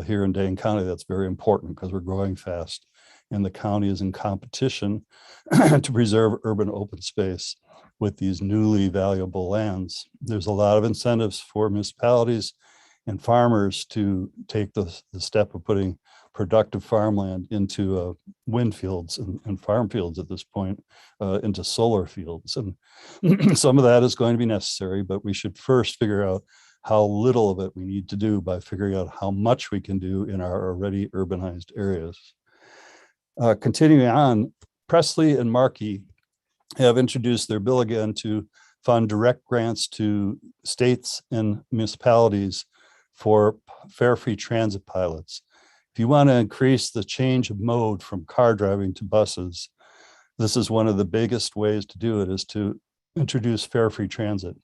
here in Dane County. That's very important because we're growing fast and the county is in competition to preserve urban open space with these newly valuable lands. There's a lot of incentives for municipalities and farmers to take the step of putting productive farmland into wind fields and farm fields at this point, into solar fields. And some of that is going to be necessary, but we should first figure out how little of it we need to do by figuring out how much we can do in our already urbanized areas. Continuing on, Presley and Markey have introduced their bill again to fund direct grants to states and municipalities for fare-free transit pilots. If you want to increase the change of mode from car driving to buses, this is one of the biggest ways to do it, is to introduce fare-free transit.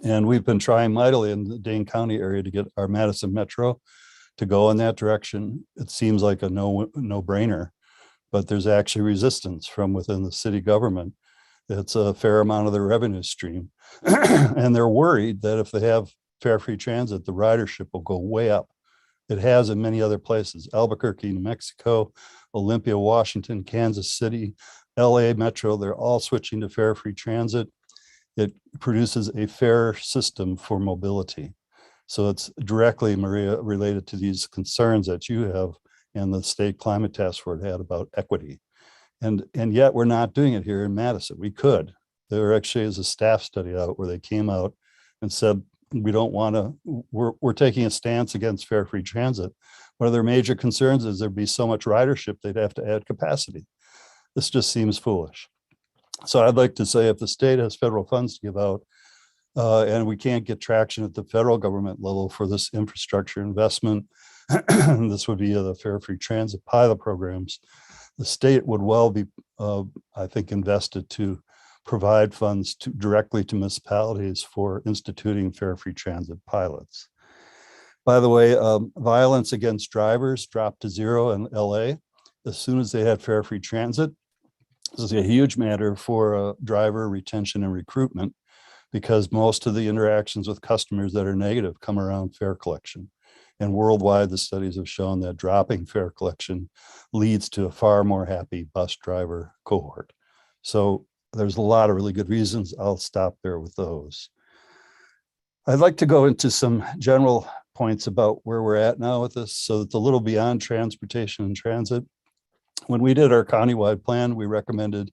And we've been trying mightily in the Dane County area to get our Madison Metro to go in that direction. It seems like a no-brainer, but there's actually resistance from within the city government. It's a fair amount of their revenue stream. And they're worried that if they have fare-free transit, the ridership will go way up. It has in many other places: Albuquerque, New Mexico, Olympia, Washington, Kansas City, LA Metro. They're all switching to fare-free transit. It produces a fair system for mobility. So it's directly, Maria, related to these concerns that you have and the state climate task force had about equity. And yet we're not doing it here in Madison. We could. There actually is a staff study out where they came out and said we don't want to, we're taking a stance against fare free transit. One of their major concerns is there'd be so much ridership, they'd have to add capacity. This just seems foolish. So I'd like to say if the state has federal funds to give out, and we can't get traction at the federal government level for this infrastructure investment, this would be the fare free transit pilot programs. The state would well be, I think, invested to provide funds directly to municipalities for instituting fare free transit pilots. By the way, violence against drivers dropped to 0 in LA as soon as they had fare free transit. This is a huge matter for driver retention and recruitment, because most of the interactions with customers that are negative come around fare collection. And worldwide, the studies have shown that dropping fare collection leads to a far more happy bus driver cohort. So there's a lot of really good reasons. I'll stop there with those. I'd like to go into some general points about where we're at now with this, so it's a little beyond transportation and transit. When we did our countywide plan, we recommended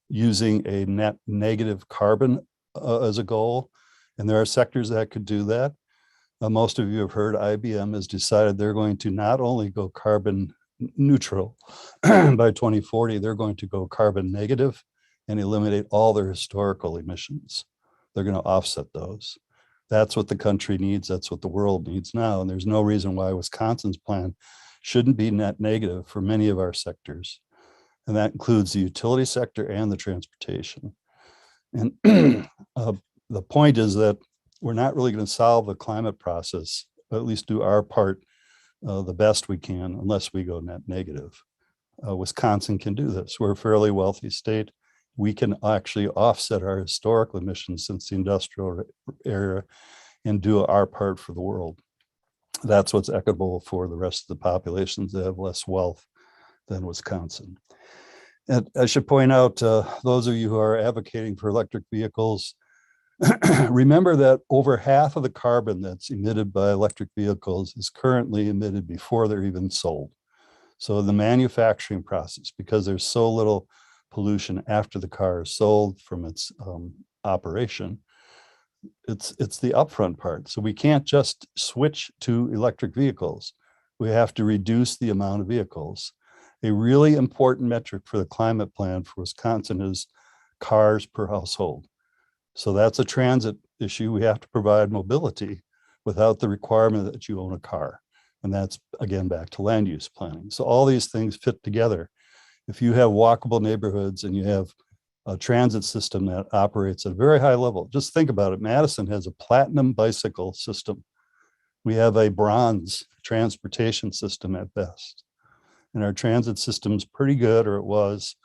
using a net negative carbon as a goal. And there are sectors that could do that. Most of you have heard IBM has decided they're going to not only go carbon neutral by 2040, they're going to go carbon negative and eliminate all their historical emissions. They're going to offset those. That's what the country needs. That's what the world needs now. And there's no reason why Wisconsin's plan shouldn't be net negative for many of our sectors. And that includes the utility sector and the transportation. And the point is that we're not really going to solve the climate process, but at least do our part the best we can, unless we go net negative. Wisconsin can do this. We're a fairly wealthy state. We can actually offset our historical emissions since the industrial era and do our part for the world. That's what's equitable for the rest of the populations that have less wealth than Wisconsin. And I should point out, those of you who are advocating for electric vehicles, remember that over half of the carbon that's emitted by electric vehicles is currently emitted before they're even sold. So the manufacturing process, because there's so little pollution after the car is sold from its operation, it's the upfront part. So we can't just switch to electric vehicles. We have to reduce the amount of vehicles. A really important metric for the climate plan for Wisconsin is cars per household. So that's a transit issue. We have to provide mobility without the requirement that you own a car. And that's, again, back to land use planning. So all these things fit together. If you have walkable neighborhoods and you have a transit system that operates at a very high level, just think about it. Madison has a platinum bicycle system. We have a bronze transportation system at best. And our transit system's pretty good, or it was,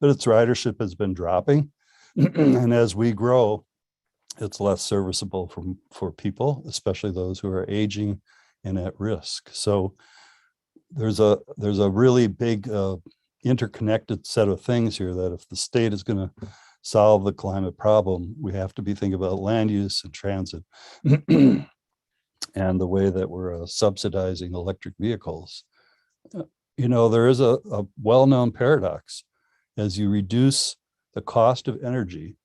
but its ridership has been dropping. And as we grow, it's less serviceable for people, especially those who are aging and at risk. So there's a really big interconnected set of things here that if the state is going to solve the climate problem, we have to be thinking about land use and transit and the way that we're subsidizing electric vehicles. You know, there is a well-known paradox. As you reduce the cost of energy,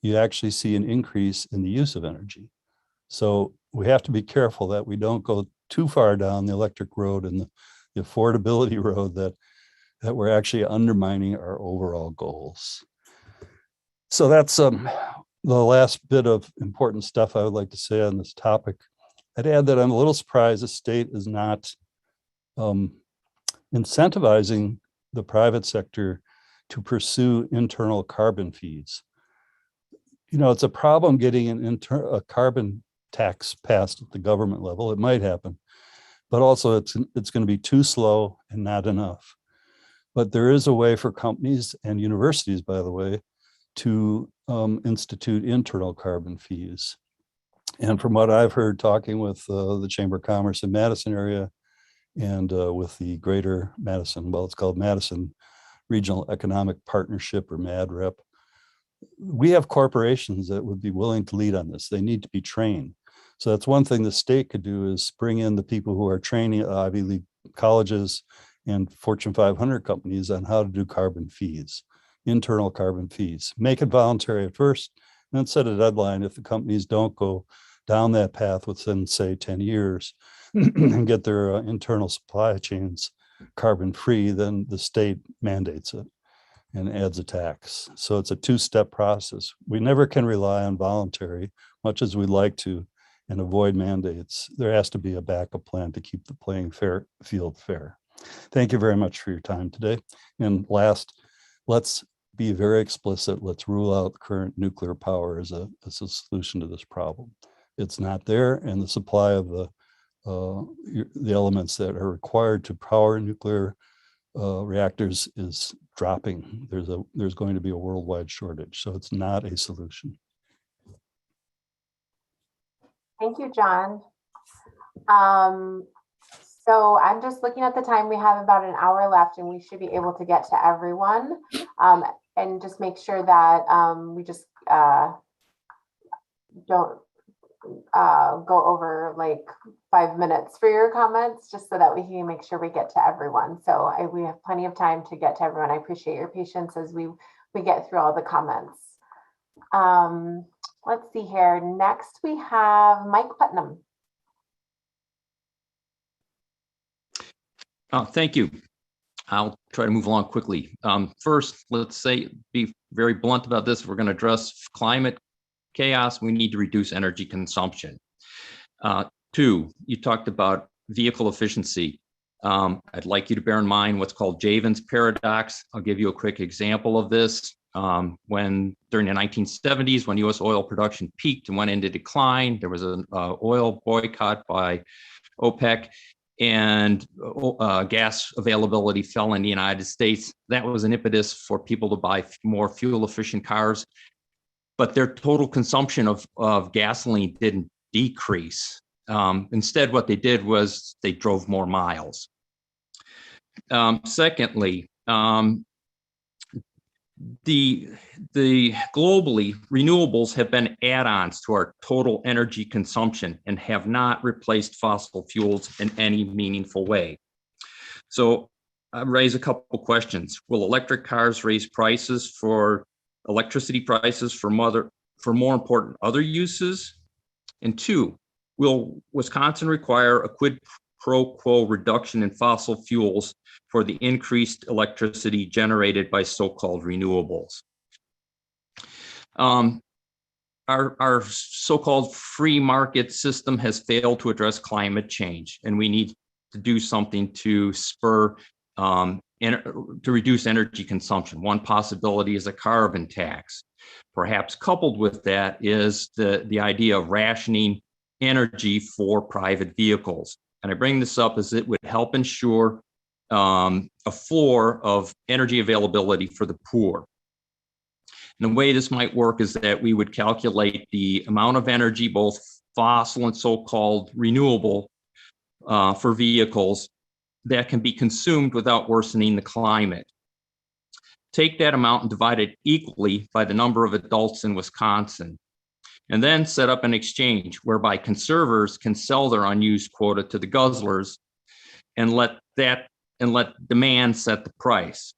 you actually see an increase in the use of energy. So we have to be careful that we don't go too far down the electric road and the affordability road that we're actually undermining our overall goals. So that's the last bit of important stuff I would like to say on this topic. I'd add that I'm a little surprised the state is not incentivizing the private sector to pursue internal carbon fees. You know, it's a problem getting a carbon tax passed at the government level. It might happen, but also it's going to be too slow and not enough. But there is a way for companies and universities, by the way, to institute internal carbon fees. And from what I've heard talking with the Chamber of Commerce in Madison area and with the Greater Madison, well, it's called Madison Regional Economic Partnership, or MADREP, we have corporations that would be willing to lead on this. They need to be trained. So that's one thing the state could do, is bring in the people who are training at Ivy League colleges and Fortune 500 companies on how to do carbon fees, internal carbon fees. Make it voluntary at first, and then set a deadline if the companies don't go down that path within, say, 10 years and get their internal supply chains carbon free, then the state mandates it and adds a tax. So it's a two-step process. We never can rely on voluntary, much as we'd like to, and avoid mandates. There has to be a backup plan to keep the playing field fair. Thank you very much for your time today. And last, let's be very explicit. Let's rule out current nuclear power as a solution to this problem. It's not there, and the supply of the elements that are required to power nuclear reactors is dropping. There's going to be a worldwide shortage, so it's not a solution. Thank you, John. So I'm just looking at the time. We have about an hour left, and we should be able to get to everyone. And just make sure that we just don't go over like 5 minutes for your comments, just so that we can make sure we get to everyone. So we have plenty of time to get to everyone. I appreciate your patience as we get through all the comments. Let's see here. Next, we have Mike Putnam. Thank you. I'll try to move along quickly. First, let's be very blunt about this. If we're going to address climate chaos, we need to reduce energy consumption. Two, you talked about vehicle efficiency. I'd like you to bear in mind what's called Javin's paradox. I'll give you a quick example of this. When during the 1970s, when U.S. oil production peaked and went into decline, there was an oil boycott by OPEC, and gas availability fell in the United States. That was an impetus for people to buy more fuel-efficient cars, but their total consumption of gasoline didn't decrease. Instead, what they did was they drove more miles. Secondly, the globally, renewables have been add-ons to our total energy consumption and have not replaced fossil fuels in any meaningful way. So I raise a couple questions. Will electric cars raise prices for electricity prices for more important other uses? And two, will Wisconsin require a quid pro quo reduction in fossil fuels for the increased electricity generated by so-called renewables? Our so-called free market system has failed to address climate change, and we need to do something to spur to reduce energy consumption. One possibility is a carbon tax. Perhaps coupled with that is the idea of rationing energy for private vehicles. And I bring this up as it would help ensure a floor of energy availability for the poor. And the way this might work is that we would calculate the amount of energy, both fossil and so-called renewable, for vehicles that can be consumed without worsening the climate. Take that amount and divide it equally by the number of adults in Wisconsin, and then set up an exchange whereby conservers can sell their unused quota to the guzzlers and let demand set the price.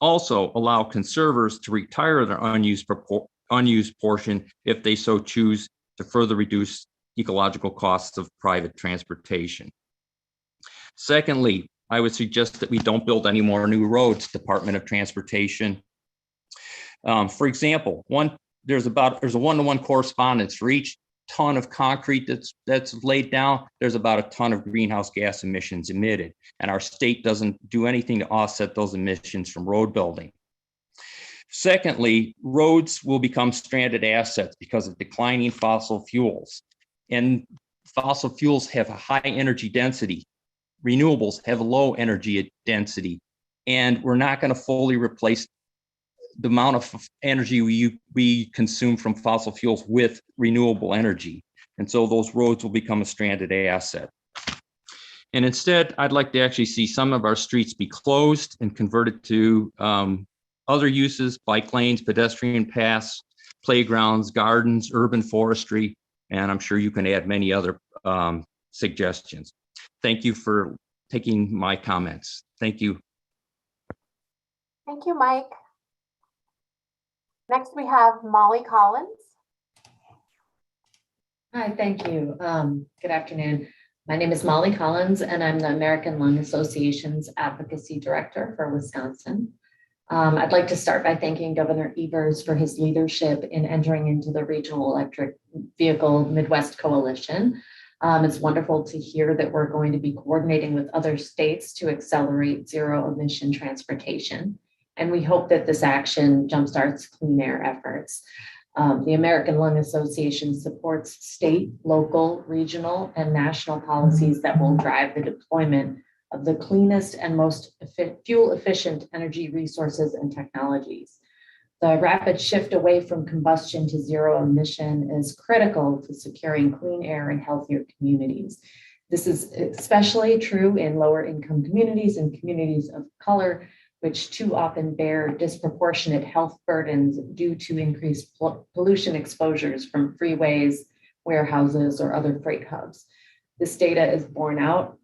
Also allow conservers to retire their unused portion if they so choose, to further reduce ecological costs of private transportation. Secondly, I would suggest that we don't build any more new roads, Department of Transportation. For example, there's a one-to-one correspondence for each ton of concrete that's laid down. There's about a ton of greenhouse gas emissions emitted, and our state doesn't do anything to offset those emissions from road building. Secondly, roads will become stranded assets because of declining fossil fuels, and fossil fuels have a high energy density. Renewables have a low energy density, and we're not going to fully replace the amount of energy we consume from fossil fuels with renewable energy. And so those roads will become a stranded asset. And instead, I'd like to actually see some of our streets be closed and converted to other uses: bike lanes, pedestrian paths, playgrounds, gardens, urban forestry, and I'm sure you can add many other suggestions. Thank you for taking my comments. Thank you. Thank you, Mike. Next, we have Molly Collins. Hi, thank you. Good afternoon. My name is Molly Collins, and I'm the American Lung Association's Advocacy Director for Wisconsin. I'd like to start by thanking Governor Evers for his leadership in entering into the Regional Electric Vehicle Midwest Coalition. It's wonderful to hear that we're going to be coordinating with other states to accelerate zero emission transportation. And we hope that this action jumpstarts clean air efforts. The American Lung Association supports state, local, regional, and national policies that will drive the deployment of the cleanest and most fuel-efficient energy resources and technologies. The rapid shift away from combustion to zero emission is critical to securing clean air and healthier communities. This is especially true in lower income communities and communities of color, which too often bear disproportionate health burdens due to increased pollution exposures from freeways, warehouses, or other freight hubs. This data is borne out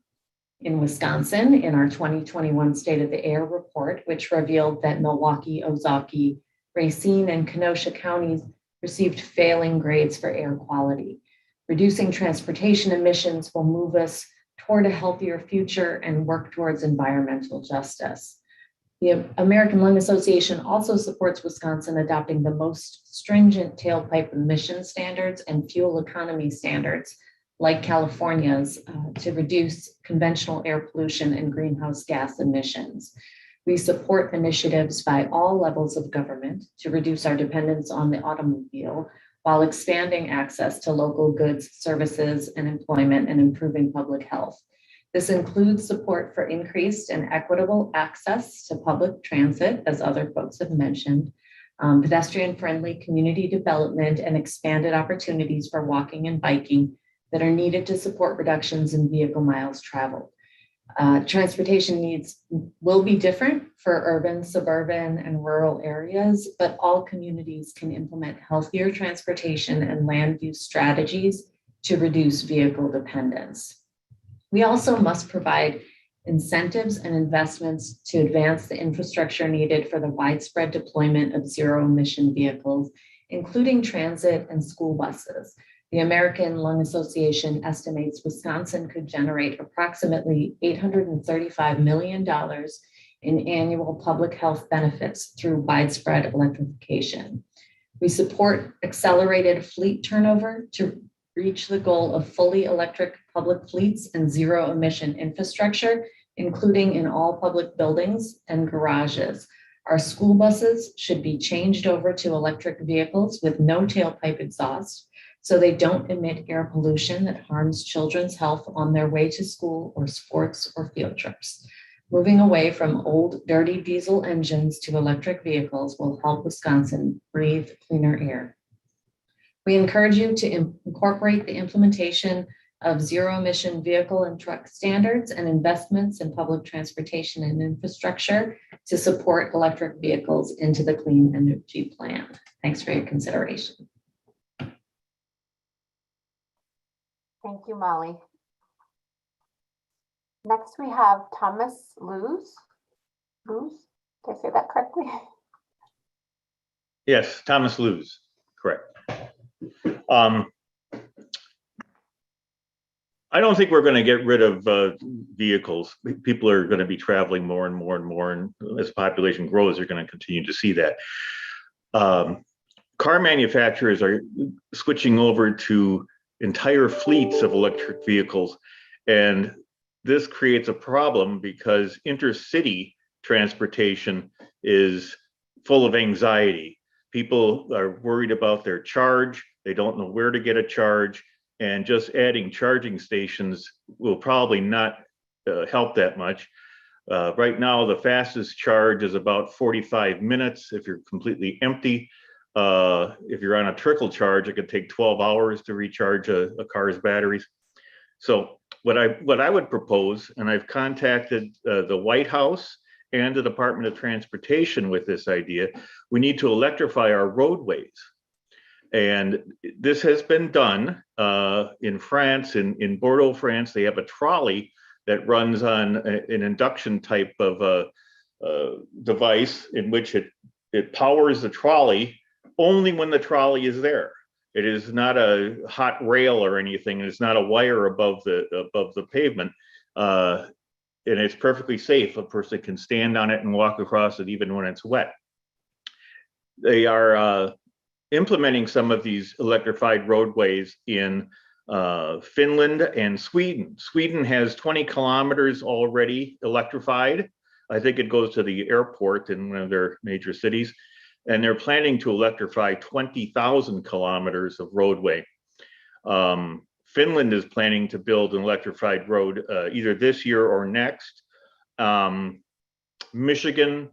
in Wisconsin in our 2021 State of the Air report, which revealed that Milwaukee, Ozaukee, Racine, and Kenosha counties received failing grades for air quality. Reducing transportation emissions will move us toward a healthier future and work towards environmental justice. The American Lung Association also supports Wisconsin adopting the most stringent tailpipe emission standards and fuel economy standards, like California's, to reduce conventional air pollution and greenhouse gas emissions. We support initiatives by all levels of government to reduce our dependence on the automobile while expanding access to local goods, services, and employment and improving public health. This includes support for increased and equitable access to public transit, as other folks have mentioned, pedestrian-friendly community development, and expanded opportunities for walking and biking that are needed to support reductions in vehicle miles traveled. Transportation needs will be different for urban, suburban, and rural areas, but all communities can implement healthier transportation and land use strategies to reduce vehicle dependence. We also must provide incentives and investments to advance the infrastructure needed for the widespread deployment of zero emission vehicles, including transit and school buses. The American Lung Association estimates Wisconsin could generate approximately $835 million in annual public health benefits through widespread electrification. We support accelerated fleet turnover to reach the goal of fully electric public fleets and zero emission infrastructure, including in all public buildings and garages. Our school buses should be changed over to electric vehicles with no tailpipe exhaust, so they don't emit air pollution that harms children's health on their way to school or sports or field trips. Moving away from old, dirty diesel engines to electric vehicles will help Wisconsin breathe cleaner air. We encourage you to incorporate the implementation of zero emission vehicle and truck standards and investments in public transportation and infrastructure to support electric vehicles into the clean energy plan. Thanks for your consideration. Thank you, Molly. Next, we have Thomas Luz. Luz, did I say that correctly? Yes, Thomas Luz, correct. I don't think we're going to get rid of vehicles. People are going to be traveling more and more and more, and as population grows, they're going to continue to see that. Car manufacturers are switching over to entire fleets of electric vehicles, and this creates a problem because intercity transportation is full of anxiety. People are worried about their charge. They don't know where to get a charge, and just adding charging stations will probably not help that much. Right now, the fastest charge is about 45 minutes if you're completely empty. If you're on a trickle charge, it could take 12 hours to recharge a car's batteries. So what I would propose, and I've contacted the White House and the Department of Transportation with this idea, we need to electrify our roadways. And this has been done in France, in Bordeaux, France. They have a trolley that runs on an induction type of device in which it powers the trolley only when the trolley is there. It is not a hot rail or anything. It's not a wire above the pavement. And it's perfectly safe. A person can stand on it and walk across it even when it's wet. They are implementing some of these electrified roadways in Finland and Sweden. Sweden has 20 kilometers already electrified. I think it goes to the airport in one of their major cities. And they're planning to electrify 20,000 kilometers of roadway. Finland is planning to build an electrified road either this year or next. Michigan,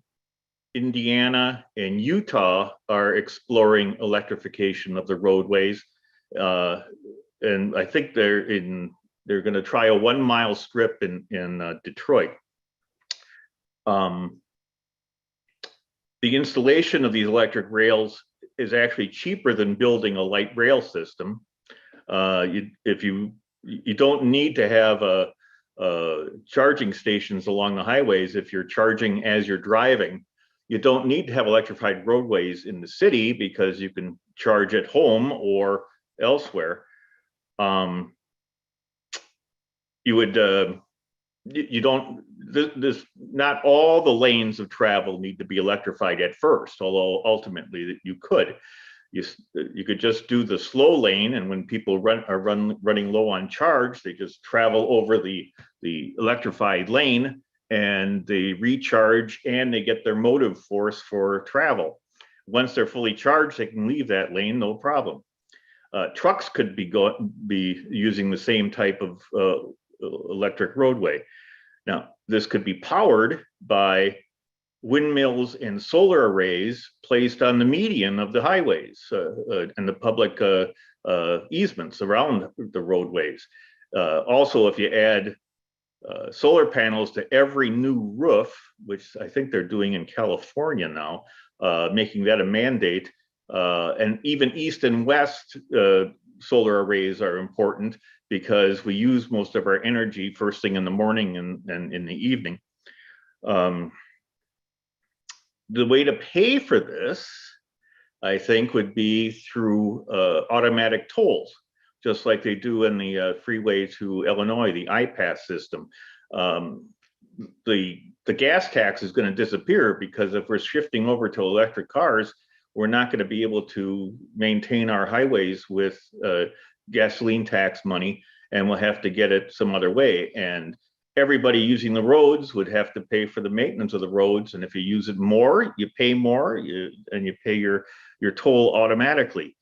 Indiana, and Utah are exploring electrification of the roadways. And I think they're going to try a 1 mile strip in Detroit. The installation of these electric rails is actually cheaper than building a light rail system. You don't need to have charging stations along the highways if you're charging as you're driving. You don't need to have electrified roadways in the city because you can charge at home or elsewhere. Not all the lanes of travel need to be electrified at first, although ultimately you could. You could just do the slow lane, and when people are running low on charge, they just travel over the electrified lane and they recharge and they get their motive force for travel. Once they're fully charged, they can leave that lane, no problem. Trucks could be using the same type of electric roadway. Now, this could be powered by windmills and solar arrays placed on the median of the highways and the public easements around the roadways. Also, if you add solar panels to every new roof, which I think they're doing in California now, making that a mandate, and even east and west solar arrays are important because we use most of our energy first thing in the morning and in the evening. The way to pay for this, I think, would be through automatic tolls, just like they do in the freeway to Illinois, the iPass system. The gas tax is going to disappear because if we're shifting over to electric cars, we're not going to be able to maintain our highways with gasoline tax money, and we'll have to get it some other way. And everybody using the roads would have to pay for the maintenance of the roads. And if you use it more, you pay more, and you pay your toll automatically.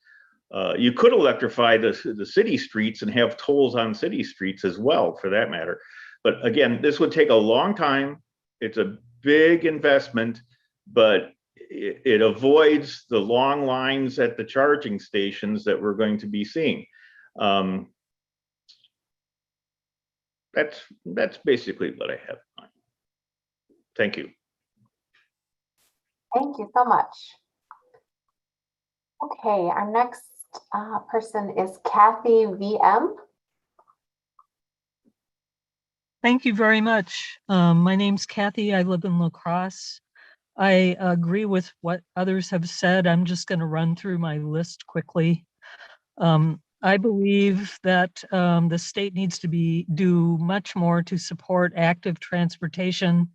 You could electrify the city streets and have tolls on city streets as well, for that matter. But again, this would take a long time. It's a big investment, but it avoids the long lines at the charging stations that we're going to be seeing. That's basically what I have in mind. Thank you. Thank you so much. Okay, our next person is Kathy VM. Thank you very much. My name's Kathy. I live in La Crosse. I agree with what others have said. I'm just going to run through my list quickly. I believe that the state needs to do much more to support active transportation,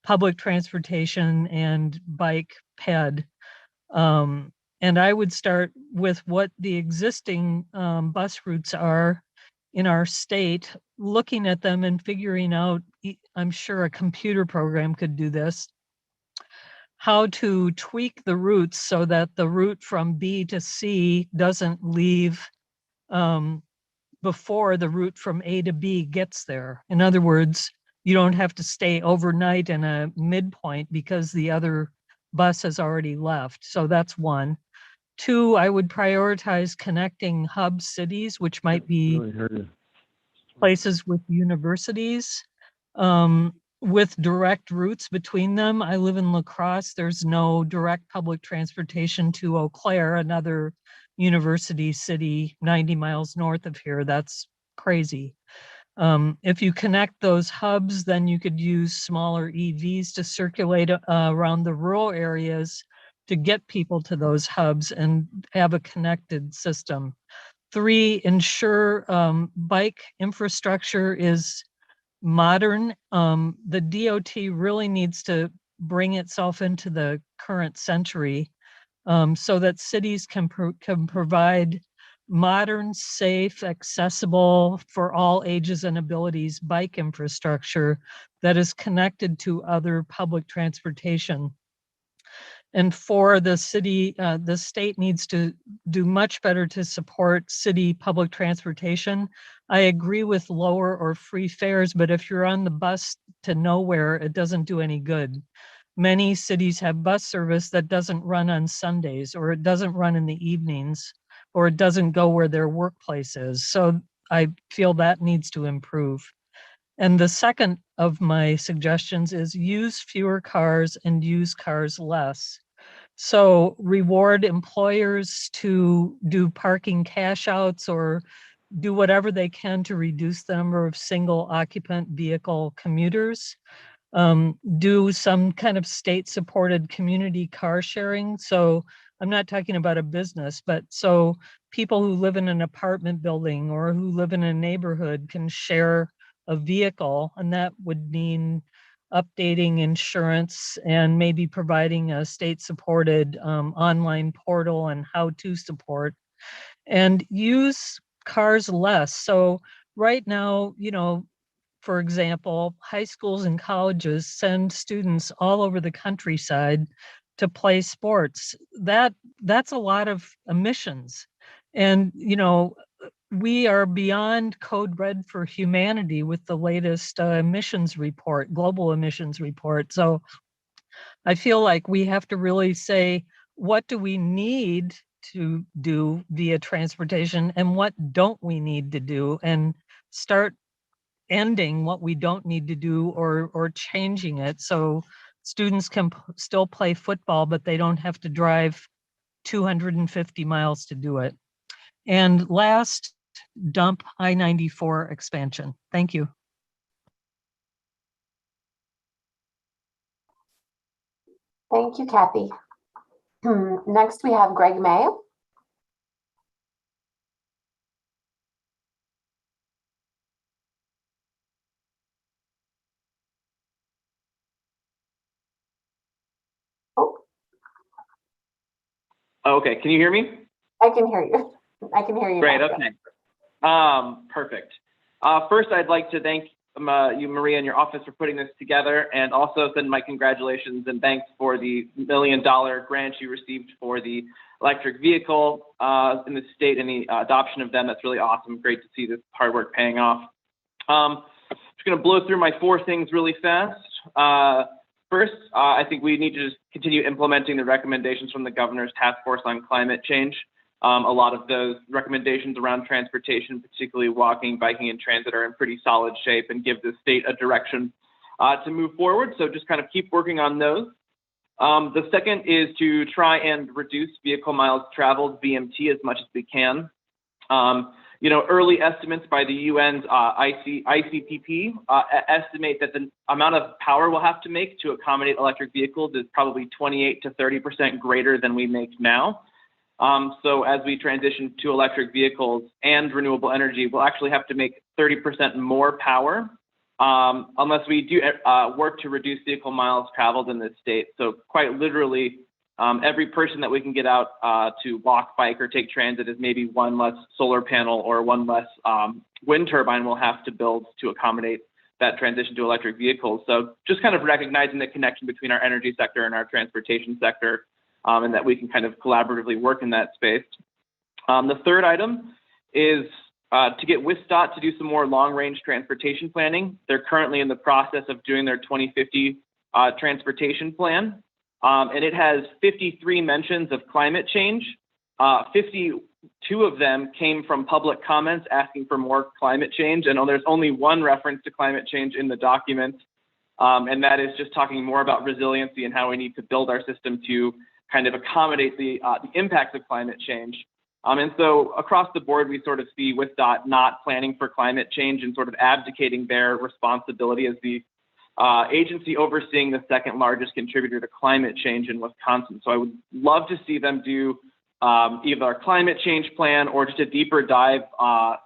public transportation, and bike ped. And I would start with what the existing bus routes are in our state, looking at them and figuring out, I'm sure a computer program could do this, how to tweak the routes so that the route from B to C doesn't leave before the route from A to B gets there. In other words, you don't have to stay overnight in a midpoint because the other bus has already left. So that's one. Two, I would prioritize connecting hub cities, which might be places with universities, with direct routes between them. I live in La Crosse. There's no direct public transportation to Eau Claire, another university city 90 miles north of here. That's crazy. If you connect those hubs, then you could use smaller EVs to circulate around the rural areas to get people to those hubs and have a connected system. 3, ensure bike infrastructure is modern. The DOT really needs to bring itself into the current century so that cities can provide modern, safe, accessible for all ages and abilities bike infrastructure that is connected to other public transportation. And 4, the state needs to do much better to support city public transportation. I agree with lower or free fares, but if you're on the bus to nowhere, it doesn't do any good. Many cities have bus service that doesn't run on Sundays, or it doesn't run in the evenings, or it doesn't go where their workplace is. So I feel that needs to improve. And the second of my suggestions is use fewer cars and use cars less. So reward employers to do parking cash outs or do whatever they can to reduce the number of single occupant vehicle commuters. Do some kind of state-supported community car sharing. So I'm not talking about a business, but so people who live in an apartment building or who live in a neighborhood can share a vehicle, and that would mean updating insurance and maybe providing a state-supported online portal and how-to support, and use cars less. So right now, for example, high schools and colleges send students all over the countryside to play sports. That's a lot of emissions. And, we are beyond code red for humanity with the latest emissions report, global emissions report. So I feel like we have to really say, what do we need to do via transportation and what don't we need to do, and start ending what we don't need to do or changing it so students can still play football, but they don't have to drive 250 miles to do it. And last, dump I-94 expansion. Thank you. Thank you, Kathy. Next, we have Greg May. Oh. Okay, can you hear me? I can hear you. I can hear you. Great, okay. Perfect. First, I'd like to thank you, Maria, and your office for putting this together, and also send my congratulations and thanks for the $1 million grant you received for the electric vehicle in the state and the adoption of them. That's really awesome. Great to see this hard work paying off. Just going to blow through my 4 things really fast. First, I think we need to just continue implementing the recommendations from the governor's task force on climate change. A lot of those recommendations around transportation, particularly walking, biking, and transit, are in pretty solid shape and give the state a direction to move forward. So just kind of keep working on those. The second is to try and reduce vehicle miles traveled, VMT, as much as we can. Early estimates by the UN's ICPP estimate that the amount of power we'll have to make to accommodate electric vehicles is probably 28 to 30% greater than we make now. So as we transition to electric vehicles and renewable energy, we'll actually have to make 30% more power unless we do work to reduce vehicle miles traveled in this state. So quite literally, every person that we can get out to walk, bike, or take transit is maybe one less solar panel or one less wind turbine we'll have to build to accommodate that transition to electric vehicles. So just kind of recognizing the connection between our energy sector and our transportation sector, and that we can kind of collaboratively work in that space. The third item is to get WSDOT to do some more long-range transportation planning. They're currently in the process of doing their 2050 transportation plan, and it has 53 mentions of climate change. 52 of them came from public comments asking for more climate change, and there's only one reference to climate change in the document, and that is just talking more about resiliency and how we need to build our system to kind of accommodate the impacts of climate change. And so across the board, we sort of see WSDOT not planning for climate change and sort of abdicating their responsibility as the agency overseeing the second largest contributor to climate change in Wisconsin. So I would love to see them do either a climate change plan or just a deeper dive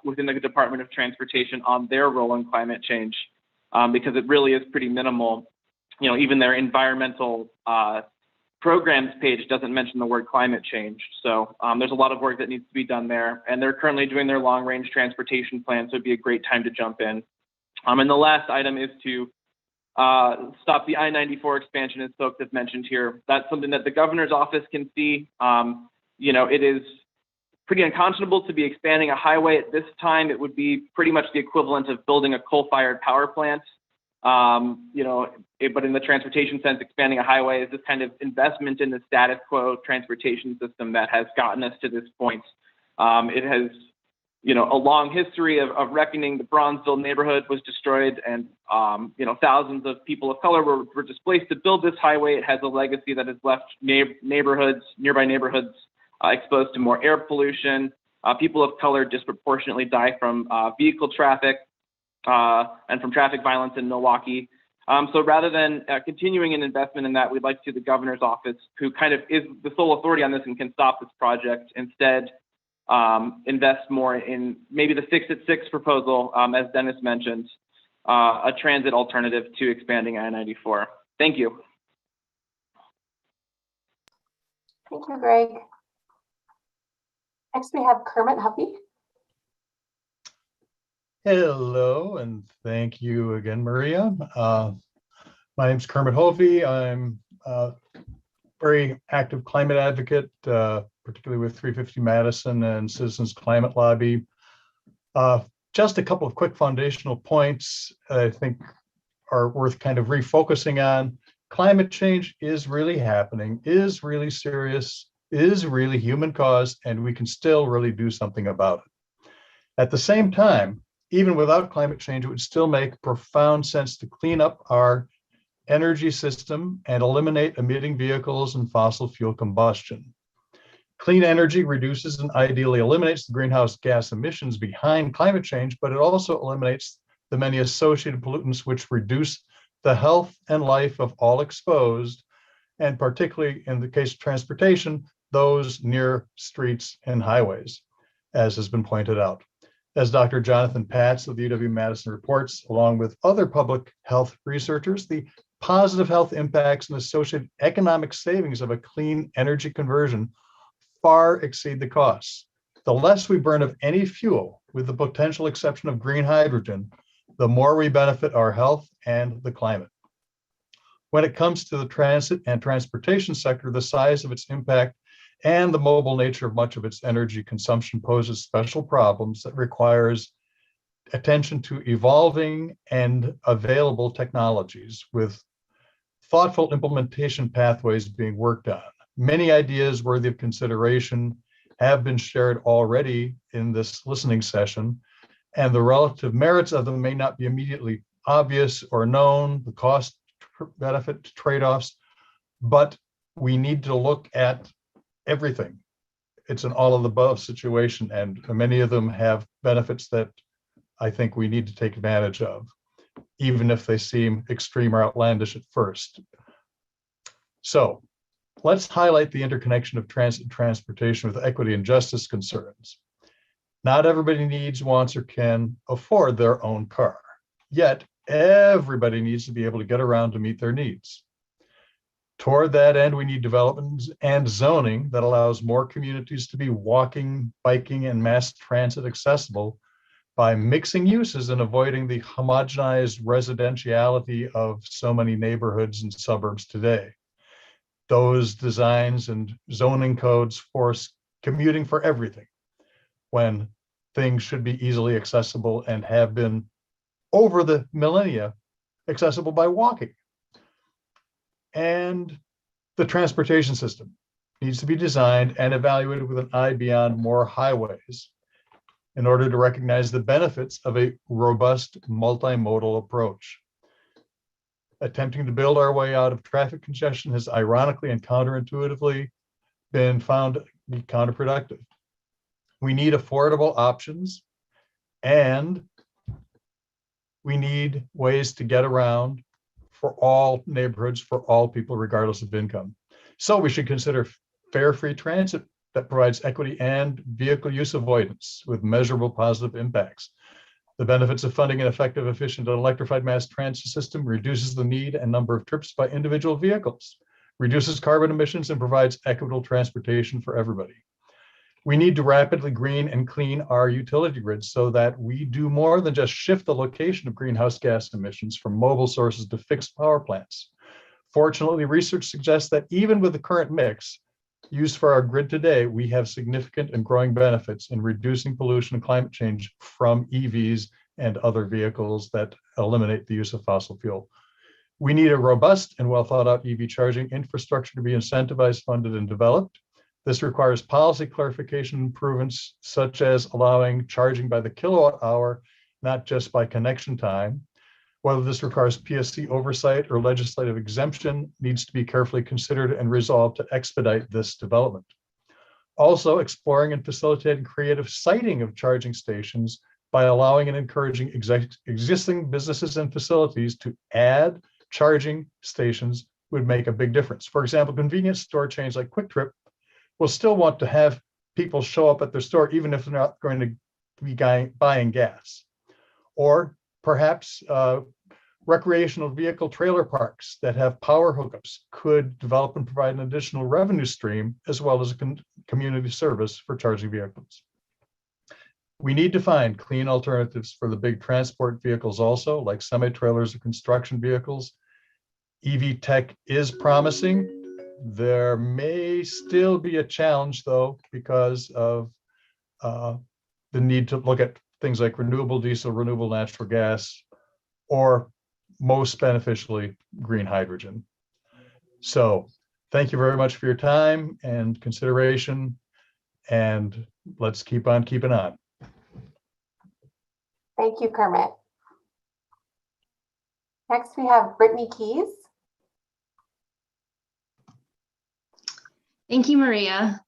within the Department of Transportation on their role in climate change, because it really is pretty minimal. You know, even their environmental programs page doesn't mention the word climate change. So there's a lot of work that needs to be done there. And they're currently doing their long range transportation plan. So it'd be a great time to jump in. And the last item is to stop the I-94 expansion, as folks have mentioned here. That's something that the governor's office can see. You know, it is pretty unconscionable to be expanding a highway at this time. It would be pretty much the equivalent of building a coal-fired power plant. You know, but in the transportation sense, expanding a highway is this kind of investment in the status quo transportation system that has gotten us to this point. It has, you know, a long history of reckoning. The Bronzeville neighborhood was destroyed, and you know, thousands of people of color were displaced to build this highway. It has a legacy that has left nearby neighborhoods exposed to more air pollution. People of color disproportionately die from vehicle traffic and from traffic violence in Milwaukee. So rather than continuing an investment in that, we'd like to see the governor's office, who kind of is the sole authority on this and can stop this project, instead invest more in maybe the 6 at 6 proposal, as Dennis mentioned, a transit alternative to expanding I-94. Thank you. Thank you, Greg. Next, we have Kermit Huffy. Hello, and thank you again, Maria. My name's Kermit Hovey. I'm a very active climate advocate, particularly with 350 Madison and Citizens Climate Lobby. Just a couple of quick foundational points I think are worth kind of refocusing on. Climate change is really happening, is really serious, is really human caused, and we can still really do something about it. At the same time, even without climate change, it would still make profound sense to clean up our energy system and eliminate emitting vehicles and fossil fuel combustion. Clean energy reduces and ideally eliminates the greenhouse gas emissions behind climate change, but it also eliminates the many associated pollutants which reduce the health and life of all exposed, and particularly in the case of transportation, those near streets and highways, as has been pointed out. As Dr. Jonathan Patz of the UW-Madison reports, along with other public health researchers, the positive health impacts and associated economic savings of a clean energy conversion far exceed the costs. The less we burn of any fuel, with the potential exception of green hydrogen, the more we benefit our health and the climate. When it comes to the transit and transportation sector, the size of its impact and the mobile nature of much of its energy consumption poses special problems that requires attention to evolving and available technologies, with thoughtful implementation pathways being worked on. Many ideas worthy of consideration have been shared already in this listening session, and the relative merits of them may not be immediately obvious or known, the cost benefit trade-offs, but we need to look at everything. It's an all of the above situation, and many of them have benefits that I think we need to take advantage of, even if they seem extreme or outlandish at first. So let's highlight the interconnection of transit and transportation with equity and justice concerns. Not everybody needs, wants, or can afford their own car, yet everybody needs to be able to get around to meet their needs. Toward that end, we need development and zoning that allows more communities to be walking, biking, and mass transit accessible by mixing uses and avoiding the homogenized residentiality of so many neighborhoods and suburbs today. Those designs and zoning codes force commuting for everything, when things should be easily accessible and have been over the millennia accessible by walking. And the transportation system needs to be designed and evaluated with an eye beyond more highways in order to recognize the benefits of a robust multimodal approach. Attempting to build our way out of traffic congestion has ironically and counterintuitively been found to be counterproductive. We need affordable options, and we need ways to get around for all neighborhoods, for all people, regardless of income. So we should consider fare free transit that provides equity and vehicle use avoidance with measurable positive impacts. The benefits of funding an effective, efficient, and electrified mass transit system reduces the need and number of trips by individual vehicles, reduces carbon emissions, and provides equitable transportation for everybody. We need to rapidly green and clean our utility grids so that we do more than just shift the location of greenhouse gas emissions from mobile sources to fixed power plants. Fortunately, research suggests that even with the current mix used for our grid today, we have significant and growing benefits in reducing pollution and climate change from EVs and other vehicles that eliminate the use of fossil fuel. We need a robust and well thought out EV charging infrastructure to be incentivized, funded, and developed. This requires policy clarification improvements, such as allowing charging by the kilowatt hour, not just by connection time. Whether this requires PSC oversight or legislative exemption needs to be carefully considered and resolved to expedite this development. Also, exploring and facilitating creative siting of charging stations by allowing and encouraging existing businesses and facilities to add charging stations would make a big difference. For example, convenience store chains like Quick Trip will still want to have people show up at their store even if they're not going to be buying gas. Or perhaps recreational vehicle trailer parks that have power hookups could develop and provide an additional revenue stream as well as a community service for charging vehicles. We need to find clean alternatives for the big transport vehicles also, like semi-trailers or construction vehicles. EV tech is promising. There may still be a challenge though, because of the need to look at things like renewable diesel, renewable natural gas, or most beneficially, green hydrogen. So thank you very much for your time and consideration, and let's keep on keeping on. Thank you, Kermit. Next, we have Brittany Keys. Thank you, Maria.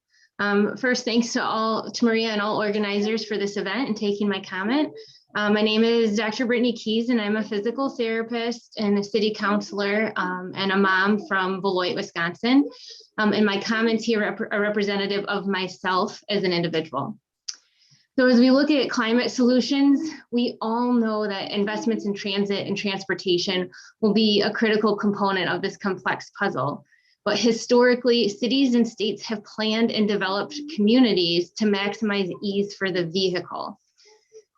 First, thanks to Maria and all organizers for this event and taking my comment. My name is Dr. Brittany Keys, and I'm a physical therapist and a city councilor and a mom from Beloit, Wisconsin. And my comments here are representative of myself as an individual. So as we look at climate solutions, we all know that investments in transit and transportation will be a critical component of this complex puzzle. But historically, cities and states have planned and developed communities to maximize ease for the vehicle.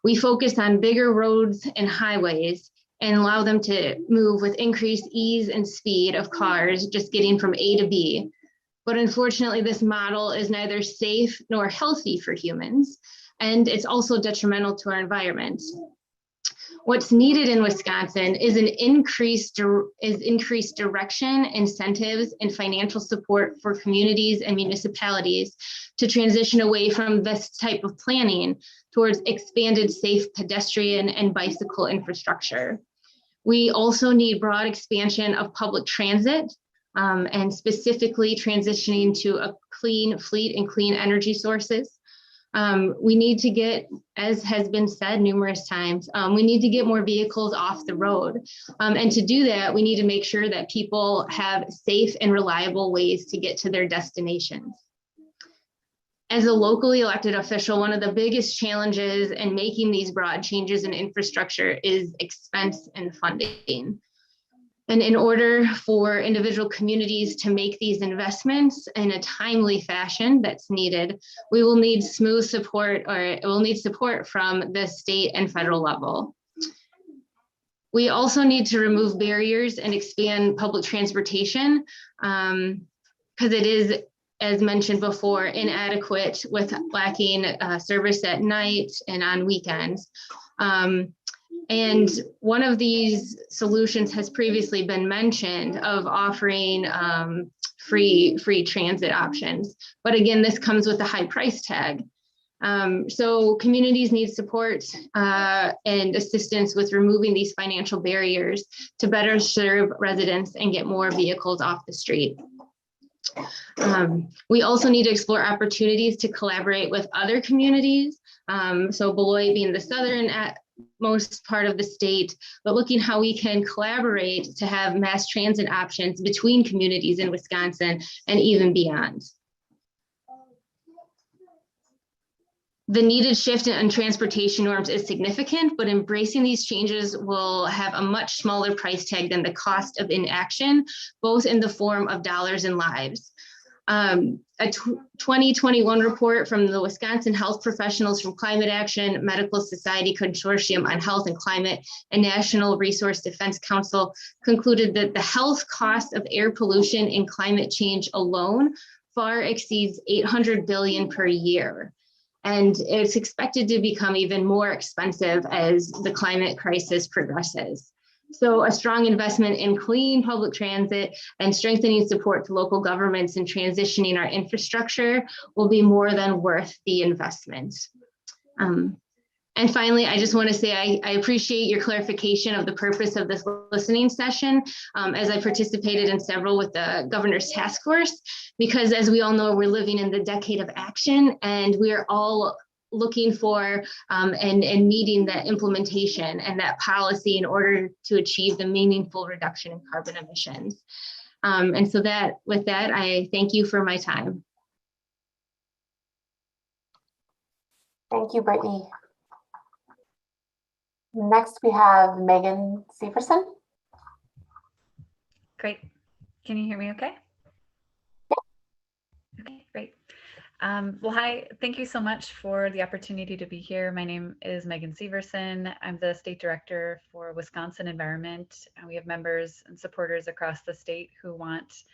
We focus on bigger roads and highways and allow them to move with increased ease and speed of cars just getting from A to B. But unfortunately, this model is neither safe nor healthy for humans, and it's also detrimental to our environment. What's needed in Wisconsin is increased direction, incentives, and financial support for communities and municipalities to transition away from this type of planning towards expanded safe pedestrian and bicycle infrastructure. We also need broad expansion of public transit and specifically transitioning to a clean fleet and clean energy sources. We need to get, as has been said numerous times, we need to get more vehicles off the road. And to do that, we need to make sure that people have safe and reliable ways to get to their destinations. As a locally elected official, one of the biggest challenges in making these broad changes in infrastructure is expense and funding. And in order for individual communities to make these investments in a timely fashion that's needed, we will need smooth support, or it will need support from the state and federal level. We also need to remove barriers and expand public transportation because it is, as mentioned before, inadequate with lacking service at night and on weekends. And one of these solutions has previously been mentioned of offering free transit options. But again, this comes with a high price tag. So communities need support and assistance with removing these financial barriers to better serve residents and get more vehicles off the street. We also need to explore opportunities to collaborate with other communities. So Beloit being the southern most part of the state, but looking how we can collaborate to have mass transit options between communities in Wisconsin and even beyond. The needed shift in transportation norms is significant, but embracing these changes will have a much smaller price tag than the cost of inaction, both in the form of dollars and lives. A 2021 report from the Wisconsin Health Professionals from Climate Action, Medical Society Consortium on Health and Climate, and National Resource Defense Council concluded that the health cost of air pollution and climate change alone far exceeds $800 billion per year. And it's expected to become even more expensive as the climate crisis progresses. So a strong investment in clean public transit and strengthening support to local governments in transitioning our infrastructure will be more than worth the investment. And finally, I just want to say I appreciate your clarification of the purpose of this listening session, as I participated in several with the governor's task force, because as we all know, we're living in the decade of action, and we are all looking for and needing that implementation and that policy in order to achieve the meaningful reduction in carbon emissions. And so with that, I thank you for my time. Thank you, Brittany. Next, we have Megan Severson. Great. Can you hear me okay? Okay, great. Well, hi, thank you so much for the opportunity to be here. My name is Megan Severson. I'm the State Director for Wisconsin Environment. And we have members and supporters across the state who want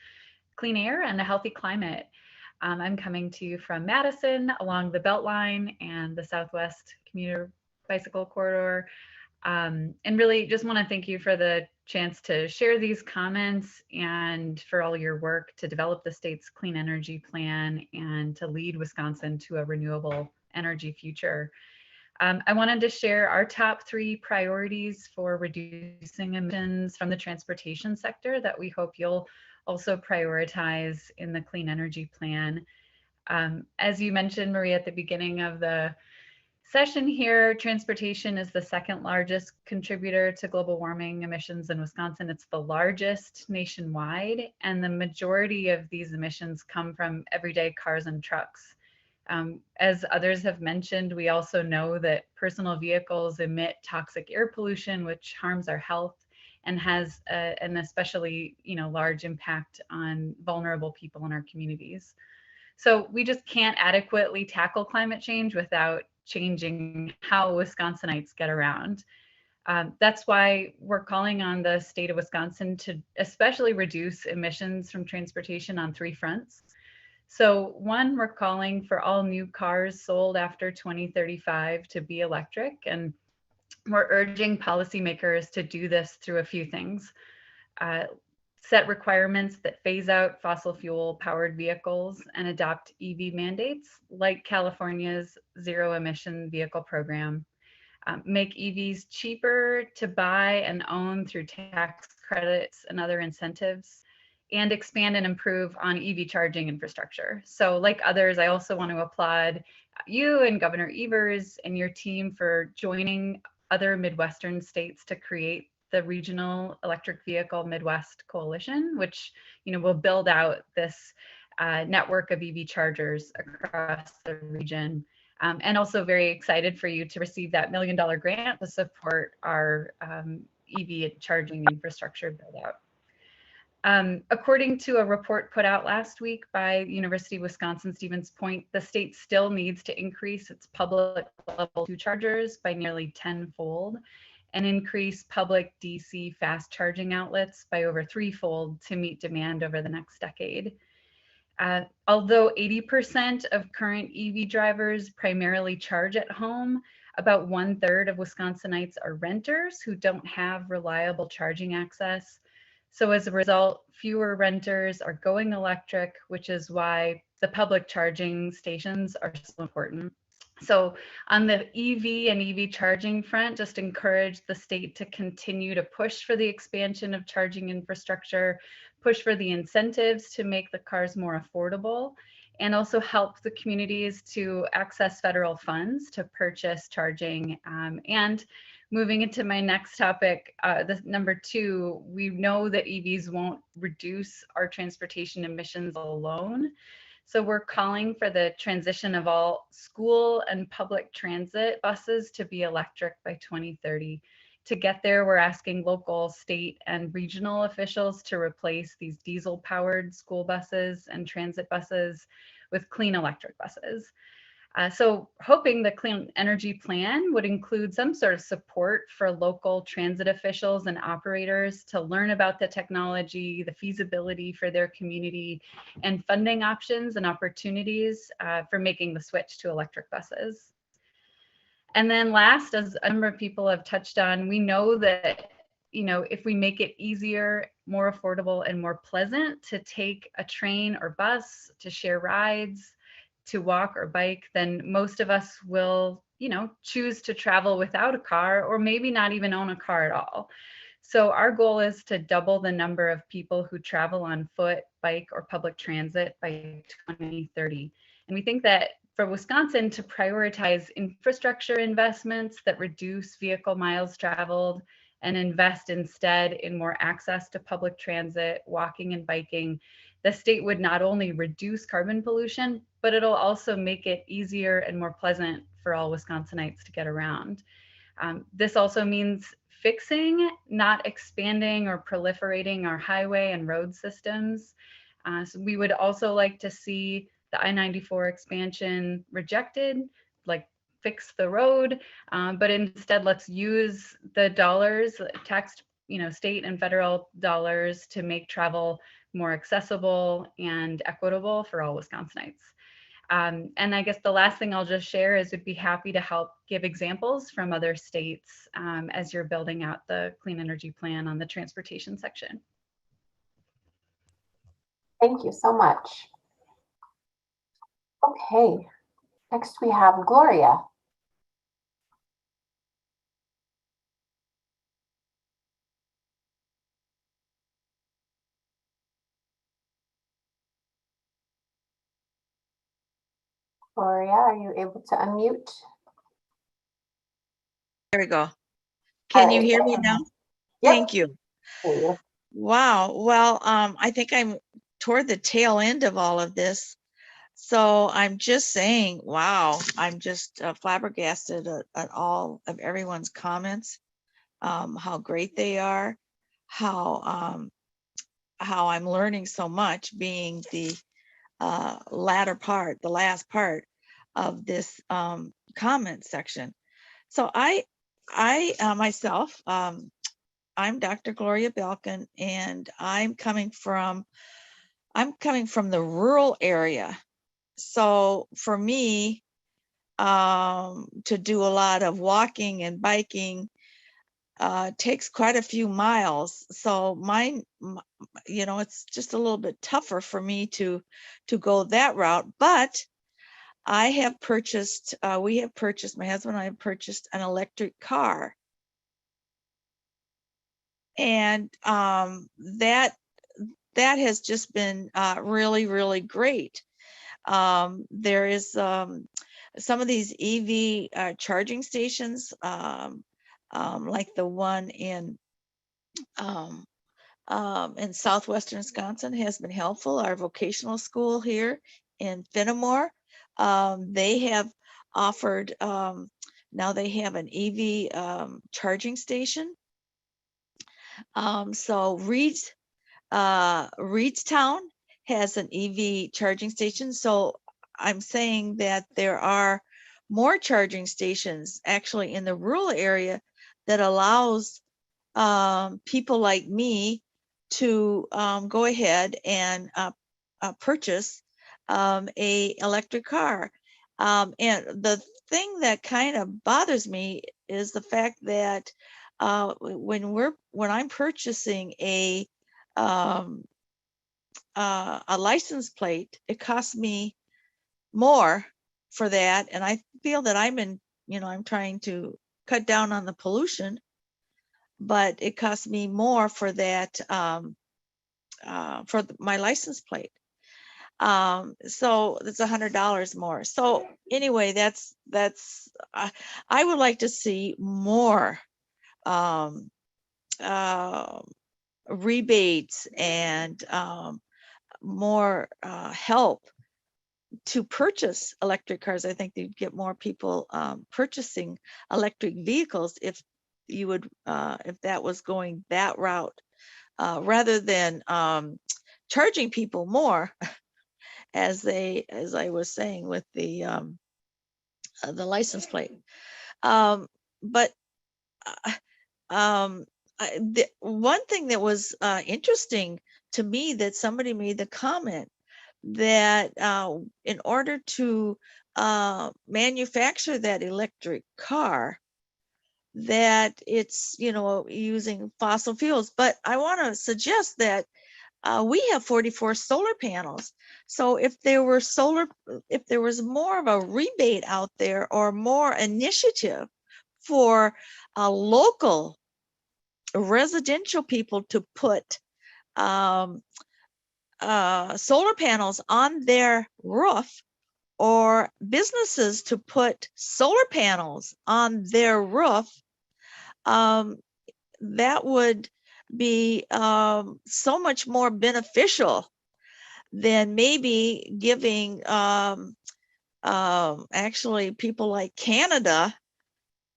clean air and a healthy climate. I'm coming to you from Madison along the Beltline and the Southwest Commuter Bicycle Corridor. And really just want to thank you for the chance to share these comments and for all your work to develop the state's clean energy plan and to lead Wisconsin to a renewable energy future. I wanted to share our top 3 priorities for reducing emissions from the transportation sector that we hope you'll also prioritize in the clean energy plan. As you mentioned, Maria, at the beginning of the session here, transportation is the 2nd largest contributor to global warming emissions in Wisconsin. It's the largest nationwide, and the majority of these emissions come from everyday cars and trucks. As others have mentioned, we also know that personal vehicles emit toxic air pollution, which harms our health and has an especially large impact on vulnerable people in our communities. So we just can't adequately tackle climate change without changing how Wisconsinites get around. That's why we're calling on the state of Wisconsin to especially reduce emissions from transportation on 3 fronts. So 1, we're calling for all new cars sold after 2035 to be electric, and we're urging policymakers to do this through a few things. Set requirements that phase out fossil fuel powered vehicles and adopt EV mandates like California's zero emission vehicle program. Make EVs cheaper to buy and own through tax credits and other incentives, and expand and improve on EV charging infrastructure. So like others, I also want to applaud you and Governor Evers and your team for joining other Midwestern states to create the Regional Electric Vehicle Midwest Coalition, which will build out this network of EV chargers across the region. And also very excited for you to receive that $1 million grant to support our EV charging infrastructure build out. According to a report put out last week by University of Wisconsin-Stevens Point, the state still needs to increase its public level 2 chargers by nearly 10-fold and increase public DC fast charging outlets by over 3-fold to meet demand over the next decade. Although 80% of current EV drivers primarily charge at home, about 1/3 of Wisconsinites are renters who don't have reliable charging access. So as a result, fewer renters are going electric, which is why the public charging stations are so important. So on the EV and EV charging front, just encourage the state to continue to push for the expansion of charging infrastructure, push for the incentives to make the cars more affordable, and also help the communities to access federal funds to purchase charging. And moving into my next topic, the number 2, we know that EVs won't reduce our transportation emissions alone. So we're calling for the transition of all school and public transit buses to be electric by 2030. To get there, we're asking local, state, and regional officials to replace these diesel-powered school buses and transit buses with clean electric buses. So hoping the clean energy plan would include some sort of support for local transit officials and operators to learn about the technology, the feasibility for their community, and funding options and opportunities for making the switch to electric buses. And then last, as a number of people have touched on, we know that, you know, if we make it easier, more affordable, and more pleasant to take a train or bus, to share rides, to walk or bike, then most of us will, you know, choose to travel without a car, or maybe not even own a car at all. So our goal is to double the number of people who travel on foot, bike, or public transit by 2030. And we think that for Wisconsin to prioritize infrastructure investments that reduce vehicle miles traveled and invest instead in more access to public transit, walking and biking, the state would not only reduce carbon pollution, but it'll also make it easier and more pleasant for all Wisconsinites to get around. This also means fixing, not expanding or proliferating our highway and road systems. So we would also like to see the I-94 expansion rejected, like fix the road, but instead let's use the dollars, tax, you know, state and federal dollars to make travel more accessible and equitable for all Wisconsinites. And I guess the last thing I'll just share is we'd be happy to help give examples from other states as you're building out the clean energy plan on the transportation section. Thank you so much. Okay, next we have Gloria. Gloria, are you able to unmute? There we go. Can you right. hear me now? Yep. Thank you. Wow. Well, I think I'm toward the tail end of all of this. So I'm just saying, wow, I'm just flabbergasted at all of everyone's comments, how great they are, how I'm learning so much being the the last part of this comment section. So I myself, I'm Dr. Gloria Belkin, and I'm coming from the rural area. So for me, to do a lot of walking and biking takes quite a few miles. So mine, you know, it's just a little bit tougher for me to go that route. But I have purchased, my husband and I have purchased an electric car. And that has just been really, really great. There is some of these EV charging stations, like the one in southwestern Wisconsin has been helpful. Our vocational school here in Fenimore, they have offered, now they have an EV charging station. So Reedstown has an EV charging station. So I'm saying that there are more charging stations actually in the rural area that allows people like me to go ahead and purchase a electric car. And the thing that kind of bothers me is the fact that when I'm purchasing a license plate, it costs me more for that. And I feel that I'm trying to cut down on the pollution, but it costs me more for that, for my license plate. So it's $100 more. So anyway, I would like to see more rebates and more help to purchase electric cars. I think you'd get more people purchasing electric vehicles if you would, if that was going that route, rather than charging people more, as I was saying with the license plate. But one thing that was interesting to me, that somebody made the comment that in order to manufacture that electric car, that it's, using fossil fuels. But I want to suggest that we have 44 solar panels. So if there was more of a rebate out there, or more initiative for local residential people to put solar panels on their roof, or businesses to put solar panels on their roof, that would be so much more beneficial than maybe giving actually people like Canada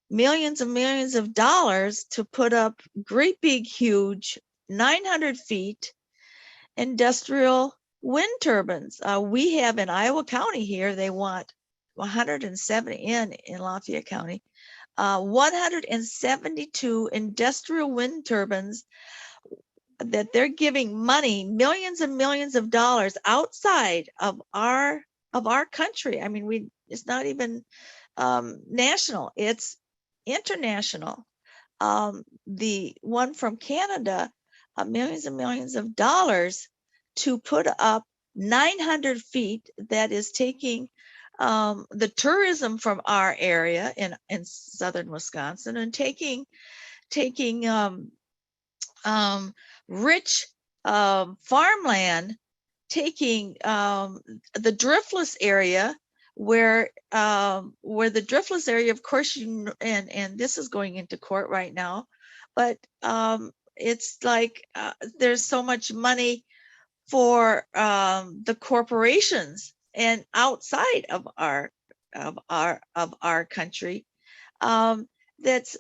millions and millions of dollars to put up great big huge 900 feet industrial wind turbines. We have in Iowa County here, they want 170 in Lafayette County, 172 industrial wind turbines that they're giving money, millions and millions of dollars outside of our country. I mean, it's not even national, it's international. The one from Canada, millions and millions of dollars to put up 900 feet, that is taking the tourism from our area in southern Wisconsin, and taking rich farmland, taking the driftless area, where the driftless area, of course, and this is going into court right now, but it's like there's so much money for the corporations and outside of our country. That's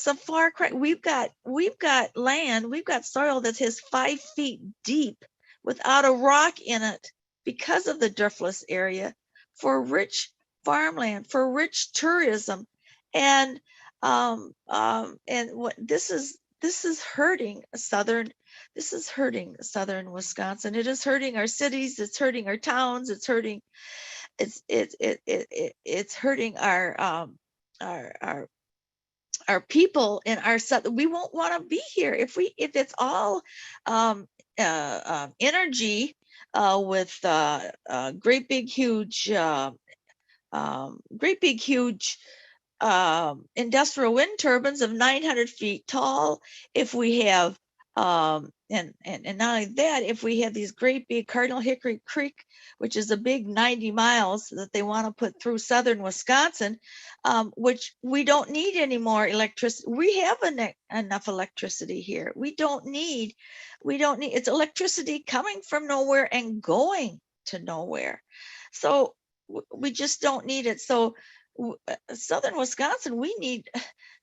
a far cry. We've got land, we've got soil that is 5 feet deep without a rock in it, because of the driftless area, for rich farmland, for rich tourism, and what this is hurting southern Wisconsin. It is hurting our cities, it's hurting our towns, it's hurting our people in our south. We won't want to be here if it's all energy with great big huge industrial wind turbines of 900 feet tall. If we have and not only that, if we have these great big Cardinal Hickory Creek, which is a big 90 miles that they want to put through southern Wisconsin, which we don't need any more electricity. We have enough electricity here. We don't need, it's electricity coming from nowhere and going to nowhere. So we just don't need it. So southern Wisconsin,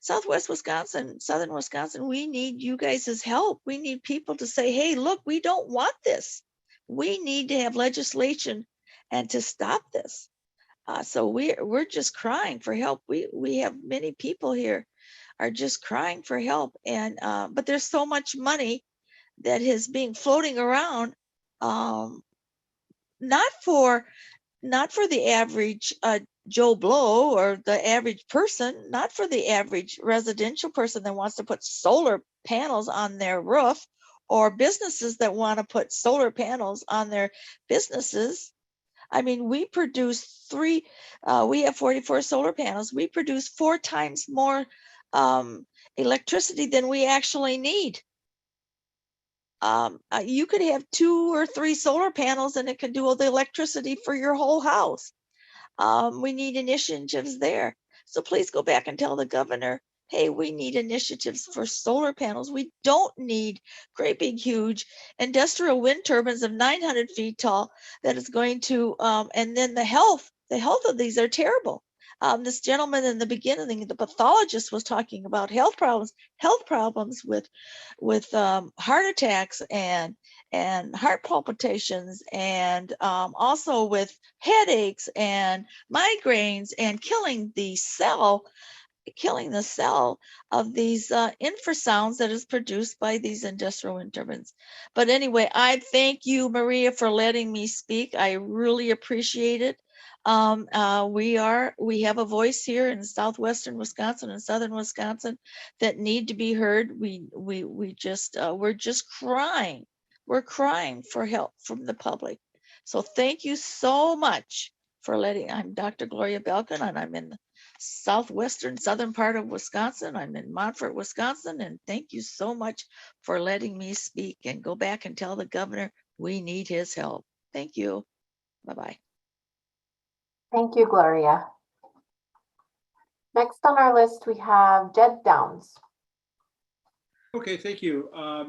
southwest Wisconsin, southern Wisconsin, we need you guys' help. We need people to say, hey, look, we don't want this. We need to have legislation and to stop this. So we're just crying for help. We have many people here are just crying for help. And but there's so much money that is being floating around, not for the average Joe Blow or the average person, not for the average residential person that wants to put solar panels on their roof, or businesses that want to put solar panels on their businesses. I mean, we produce we have 44 solar panels. We produce 4 times more electricity than we actually need. You could have 2 or 3 solar panels and it can do all the electricity for your whole house. We need initiatives there. So please go back and tell the governor hey, we need initiatives for solar panels. We don't need great big, huge industrial wind turbines of 900 feet tall that is going to, and then the health of these are terrible. This gentleman in the beginning, the pathologist, was talking about health problems with heart attacks and heart palpitations, and also with headaches and migraines, and killing the cell of these infrasounds that is produced by these industrial wind turbines. But anyway, I thank you, Maria, for letting me speak. I really appreciate it. We have a voice here in southwestern Wisconsin and southern Wisconsin that need to be heard. We're just crying. We're crying for help from the public. So thank you so much for letting. I'm Dr. Gloria Belkin, and I'm in the southern part of Wisconsin. I'm in Montfort, Wisconsin, and thank you so much for letting me speak, and go back and tell the governor we need his help. Thank you. Bye-bye. Thank you, Gloria. Next on our list, we have Jed Downs. Okay, thank you. I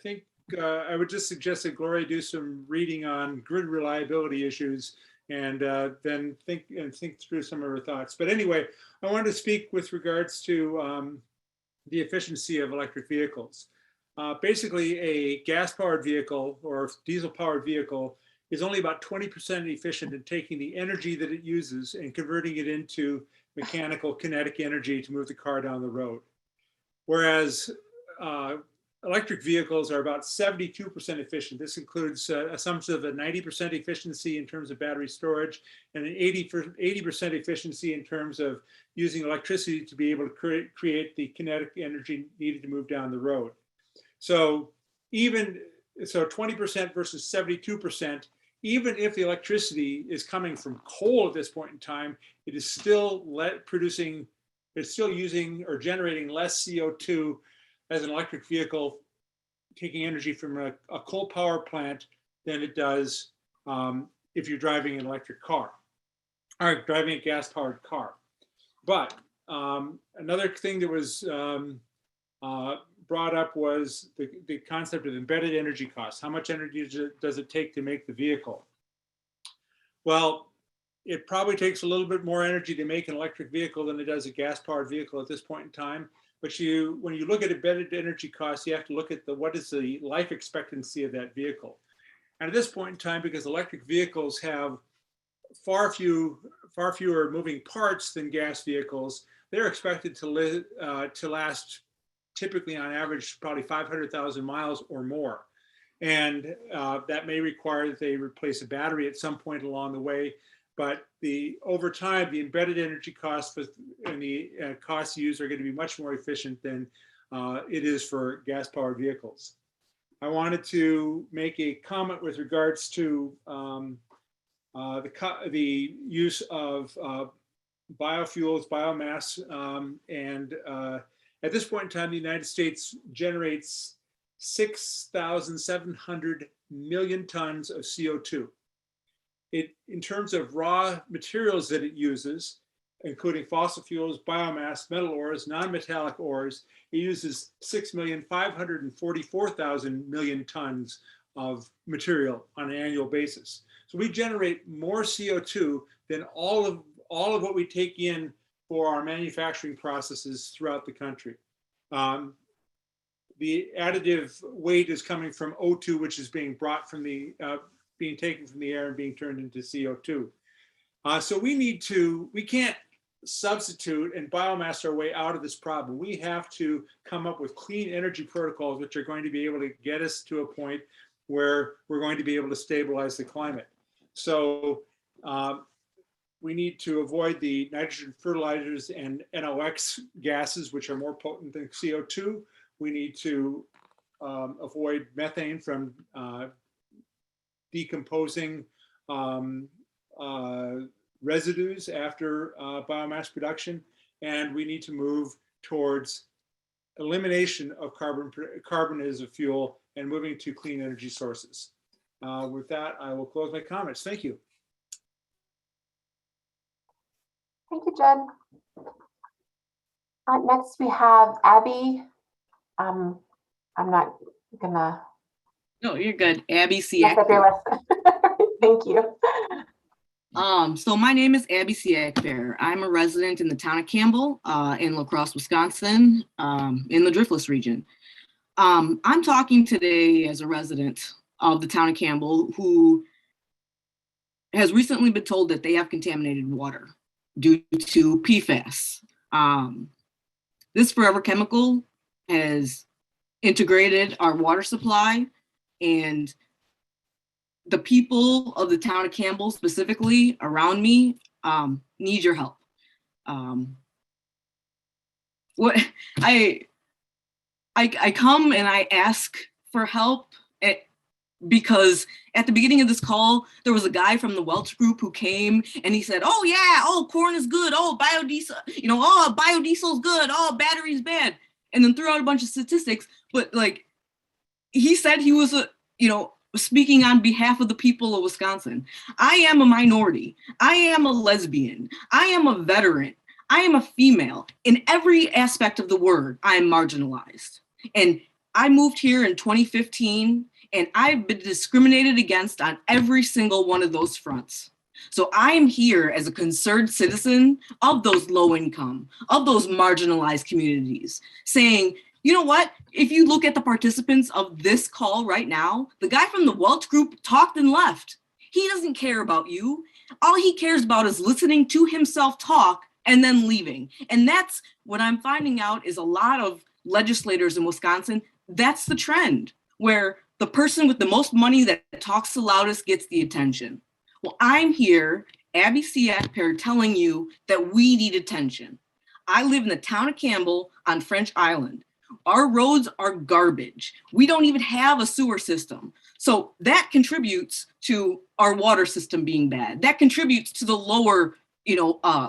think I would just suggest that Gloria do some reading on grid reliability issues, and then think through some of her thoughts. But anyway, I wanted to speak with regards to the efficiency of electric vehicles. Basically, a gas-powered vehicle or diesel-powered vehicle is only about 20% efficient in taking the energy that it uses and converting it into mechanical kinetic energy to move the car down the road. Whereas electric vehicles are about 72% efficient. This includes assumptions of a 90% efficiency in terms of battery storage and an 80% efficiency in terms of using electricity to be able to create the kinetic energy needed to move down the road. So 20% versus 72%, even if the electricity is coming from coal at this point in time, it is still using or generating less CO2 as an electric vehicle taking energy from a coal power plant than it does if you're driving an electric car or driving a gas powered car. But another thing that was brought up was the concept of embedded energy costs. How much energy does it take to make the vehicle? Well, it probably takes a little bit more energy to make an electric vehicle than it does a gas powered vehicle at this point in time. But when you look at embedded energy costs, you have to look at what is the life expectancy of that vehicle. And at this point in time, because electric vehicles have far fewer moving parts than gas vehicles, they're expected to last typically on average probably 500,000 miles or more. And that may require that they replace a battery at some point along the way. But over time, the embedded energy costs and the costs used are going to be much more efficient than it is for gas-powered vehicles. I wanted to make a comment with regards to the use of biofuels, biomass, and at this point in time, the United States generates 6,700 million tons of CO2. In terms of raw materials that it uses, including fossil fuels, biomass, metal ores, non-metallic ores, it uses 6,544,000 million tons of material on an annual basis. So we generate more CO2 than all of what we take in for our manufacturing processes throughout the country. The additive weight is coming from O2, which is being brought from being taken from the air and being turned into CO2. So we can't substitute and biomass our way out of this problem. We have to come up with clean energy protocols, which are going to be able to get us to a point where we're going to be able to stabilize the climate. So we need to avoid the nitrogen fertilizers and NOx gases, which are more potent than CO2. We need to avoid methane from decomposing residues after biomass production, and we need to move towards elimination of carbon as a fuel and moving to clean energy sources. With that, I will close my comments. Thank you. Thank you, Jed. Next, we have Abby. I'm not gonna. No, you're good. Abby Yes, if you're Siak. listening. Thank you. So my name is Abby Siak. I'm a resident in the town of Campbell, in La Crosse, Wisconsin, in the Driftless region. I'm talking today as a resident of the town of Campbell who has recently been told that they have contaminated water due to PFAS. This forever chemical has integrated our water supply, and the people of the town of Campbell, specifically around me, need your help. What I come and I ask for help because at the beginning of this call, there was a guy from the Welch group who came and he said, "Oh yeah, oh corn is good, oh biodiesel, oh biodiesel is good, oh battery's bad," and then threw out a bunch of statistics. But like, he said he was speaking on behalf of the people of Wisconsin. I am a minority. I am a lesbian. I am a veteran. I am a female. In every aspect of the word, I am marginalized. And I moved here in 2015, and I've been discriminated against on every single one of those fronts. So I am here as a concerned citizen of those low income, of those marginalized communities, saying, you know what? If you look at the participants of this call right now, the guy from the Welch group talked and left. He doesn't care about you. All he cares about is listening to himself talk and then leaving. And that's what I'm finding out is a lot of legislators in Wisconsin, that's the trend, where the person with the most money that talks the loudest gets the attention. Well, I'm here, Abby Siak, telling you that we need attention. I live in the town of Campbell on French Island. Our roads are garbage. We don't even have a sewer system. So that contributes to our water system being bad. That contributes to the lower,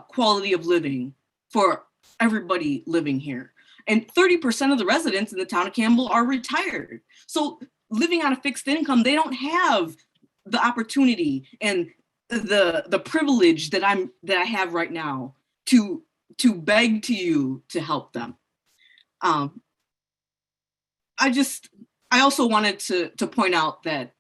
quality of living for everybody living here. And 30% of the residents in the town of Campbell are retired. So living on a fixed income, they don't have the opportunity and the privilege that I have right now to beg to you to help them. I also wanted to point out that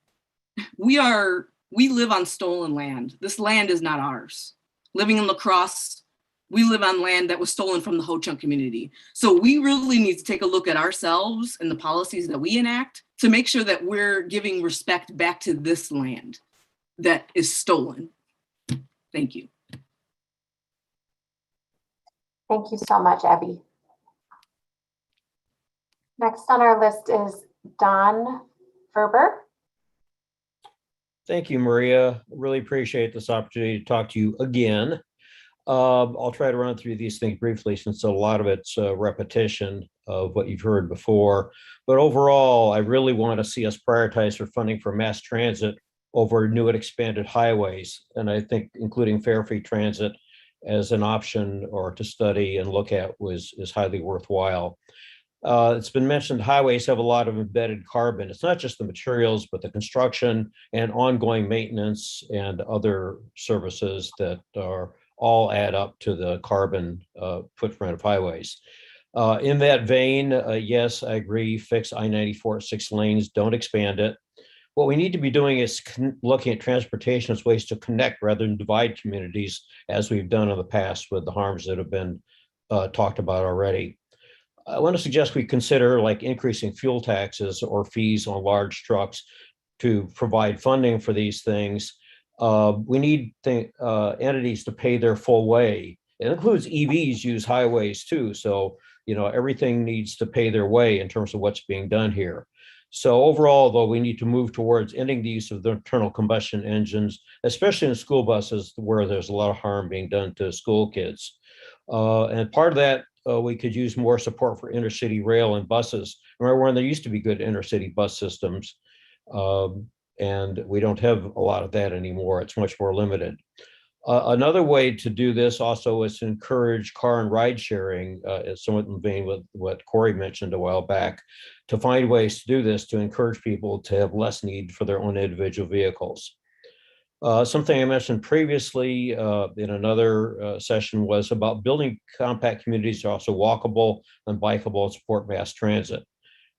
we live on stolen land. This land is not ours. Living in La Crosse, we live on land that was stolen from the Ho-Chunk community. So we really need to take a look at ourselves and the policies that we enact to make sure that we're giving respect back to this land that is stolen. Thank you. Thank you so much, Abby. Next on our list is Don Ferber. Thank you, Maria. Really appreciate this opportunity to talk to you again. I'll try to run through these things briefly since a lot of it's repetition of what you've heard before. But overall, I really want to see us prioritize for funding for mass transit over new and expanded highways. And I think including fare free transit as an option or to study and look at is highly worthwhile. It's been mentioned highways have a lot of embedded carbon. It's not just the materials, but the construction and ongoing maintenance and other services that are all add up to the carbon footprint of highways. In that vein, yes, I agree, fix I-94 at 6 lanes, don't expand it. What we need to be doing is looking at transportation as ways to connect rather than divide communities, as we've done in the past with the harms that have been talked about already. I want to suggest we consider like increasing fuel taxes or fees on large trucks to provide funding for these things. We need entities to pay their full way. It includes EVs use highways too. So, everything needs to pay their way in terms of what's being done here. So overall, though, we need to move towards ending the use of the internal combustion engines, especially in school buses where there's a lot of harm being done to school kids. And part of that, we could use more support for intercity rail and buses. Remember when there used to be good intercity bus systems, and we don't have a lot of that anymore. It's much more limited. Another way to do this also is to encourage car and ride sharing, somewhat in vein with what Cory mentioned a while back, to find ways to do this to encourage people to have less need for their own individual vehicles. Something I mentioned previously in another session was about building compact communities that are also walkable and bikeable and support mass transit.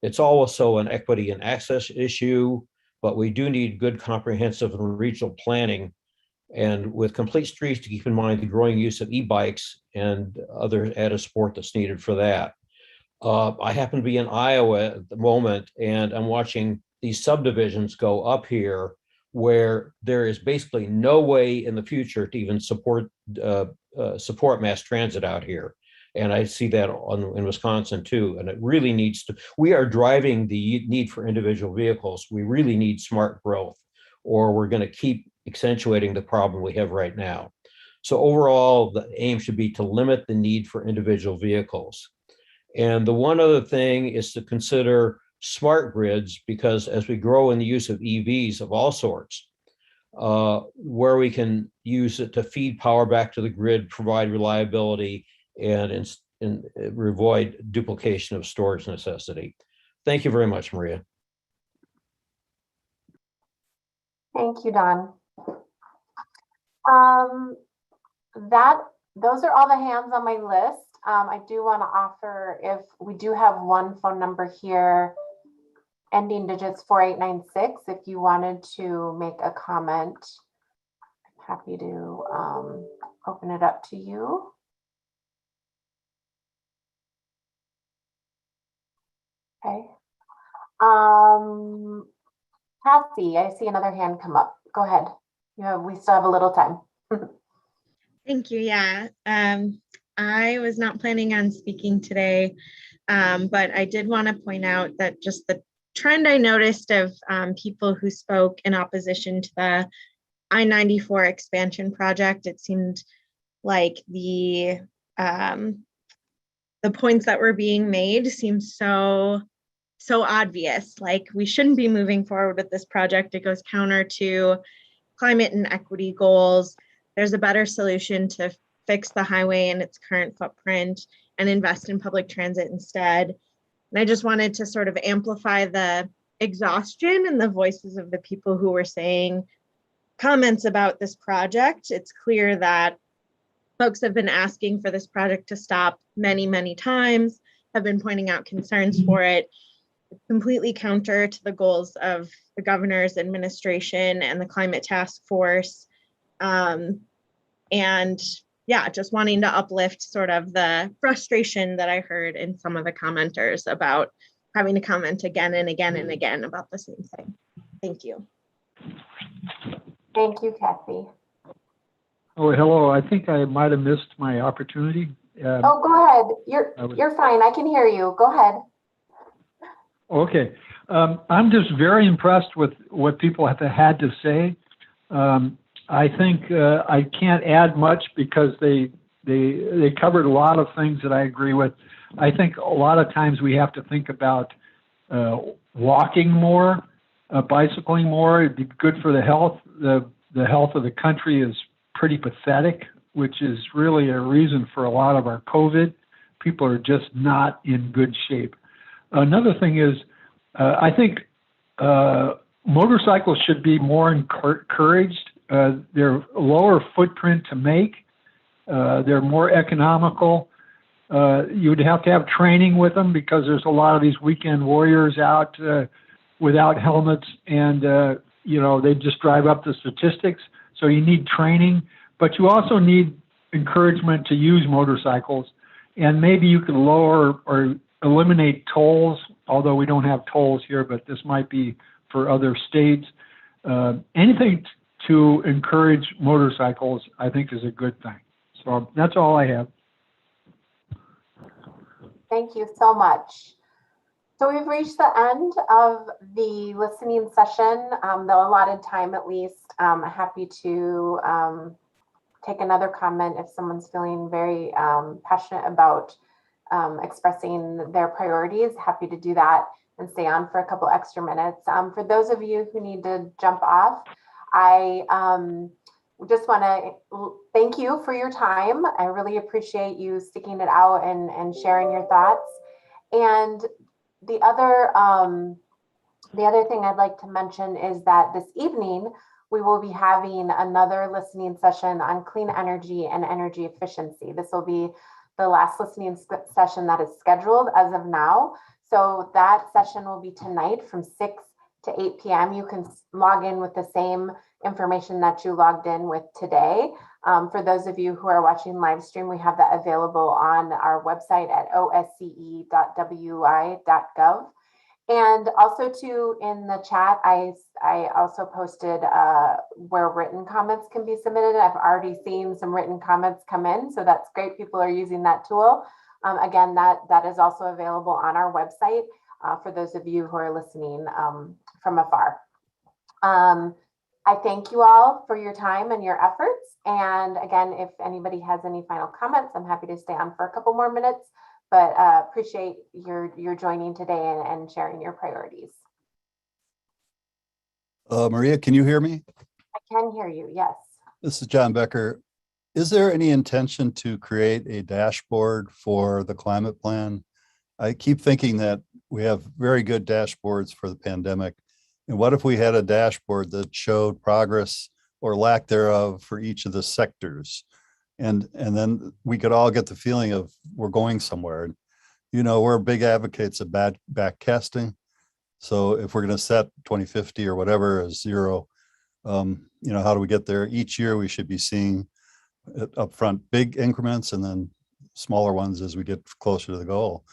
It's also an equity and access issue, but we do need good comprehensive and regional planning, and with complete streets to keep in mind the growing use of e-bikes and other added support that's needed for that. I happen to be in Iowa at the moment, and I'm watching these subdivisions go up here where there is basically no way in the future to even support mass transit out here. And I see that in Wisconsin too. And it really needs to, we are driving the need for individual vehicles. We really need smart growth, or we're going to keep accentuating the problem we have right now. So overall, the aim should be to limit the need for individual vehicles. And the one other thing is to consider smart grids, because as we grow in the use of EVs of all sorts, where we can use it to feed power back to the grid, provide reliability, and avoid duplication of storage necessity. Thank you very much, Maria. Thank you, Don. Those are all the hands on my list. I do want to offer, if we do have one phone number here, ending digits 4896, if you wanted to make a comment, I'm happy to open it up to you. Okay. Kathy, I see another hand come up. Go ahead. We still have a little time. Thank you. Yeah. I was not planning on speaking today, but I did want to point out that just the trend I noticed of people who spoke in opposition to the I-94 expansion project, it seemed like the points that were being made seemed so obvious. Like, we shouldn't be moving forward with this project. It goes counter to climate and equity goals. There's a better solution to fix the highway in its current footprint and invest in public transit instead. And I just wanted to sort of amplify the exhaustion and the voices of the people who were saying comments about this project. It's clear that folks have been asking for this project to stop many, many times, have been pointing out concerns for it. It's completely counter to the goals of the governor's administration and the climate task force. And yeah, just wanting to uplift sort of the frustration that I heard in some of the commenters about having to comment again and again and again about the same thing. Thank you. Thank you, Kathy. Oh, hello. I think I might have missed my opportunity. Oh, go ahead. You're fine. I can hear you. Go ahead. Okay. I'm just very impressed with what people have had to say. I think I can't add much because they covered a lot of things that I agree with. I think a lot of times we have to think about walking more, bicycling more. It'd be good for the health. The health of the country is pretty pathetic, which is really a reason for a lot of our COVID. People are just not in good shape. Another thing is, I think motorcycles should be more encouraged. They're lower footprint to make. They're more economical. You'd have to have training with them because there's a lot of these weekend warriors out without helmets, and they just drive up the statistics. So you need training, but you also need encouragement to use motorcycles. And maybe you could lower or eliminate tolls, although we don't have tolls here, but this might be for other states. Anything to encourage motorcycles, I think, is a good thing. So that's all I have. Thank you so much. So we've reached the end of the listening session, the allotted time at least. I'm happy to take another comment if someone's feeling very passionate about expressing their priorities. Happy to do that and stay on for a couple extra minutes. For those of you who need to jump off, I just want to thank you for your time. I really appreciate you sticking it out and sharing your thoughts. And the other thing I'd like to mention is that this evening we will be having another listening session on clean energy and energy efficiency. This will be the last listening session that is scheduled as of now. So that session will be tonight from 6 to 8 p.m. You can log in with the same information that you logged in with today. For those of you who are watching live stream, we have that available on our website at osce.wi.gov. And also too, in the chat, I also posted where written comments can be submitted. I've already seen some written comments come in, so that's great. People are using that tool. Again, that is also available on our website for those of you who are listening from afar. I thank you all for your time and your efforts. And again, if anybody has any final comments, I'm happy to stay on for a couple more minutes, but appreciate your joining today and sharing your priorities. Maria, can you hear me? I can hear you, yes. This is John Becker. Is there any intention to create a dashboard for the climate plan? I keep thinking that we have very good dashboards for the pandemic. And what if we had a dashboard that showed progress or lack thereof for each of the sectors? And then we could all get the feeling of we're going somewhere. You know, we're big advocates of backcasting. So if we're going to set 2050 or whatever as zero, you know, how do we get there? Each year we should be seeing upfront big increments and then smaller ones as we get closer to the goal.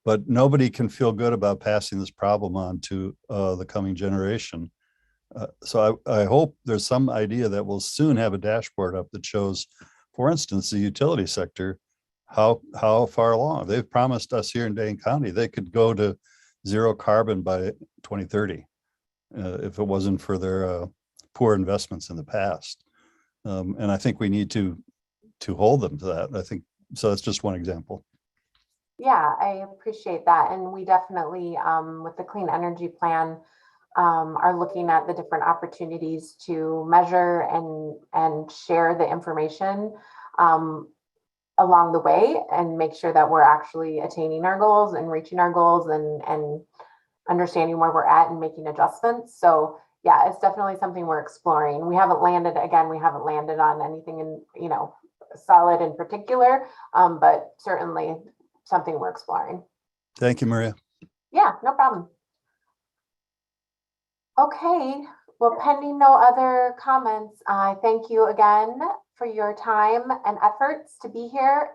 But nobody can feel good about passing this problem on to the coming generation. So I hope there's some idea that we'll soon have a dashboard up that shows, for instance, the utility sector, how far along. They've promised us here in Dane County they could go to zero carbon by 2030 if it wasn't for their poor investments in the past. And I think we need to hold them to that. I think so. That's just one example. Yeah, I appreciate that. And we definitely, with the Clean Energy Plan, are looking at the different opportunities to measure and share the information along the way and make sure that we're actually attaining our goals and reaching our goals and understanding where we're at and making adjustments. So yeah, it's definitely something we're exploring. We haven't landed on anything in, solid in particular, but certainly something we're exploring. Thank you, Maria. Yeah, no problem. Okay, well, pending no other comments, I thank you again for your time and efforts to be here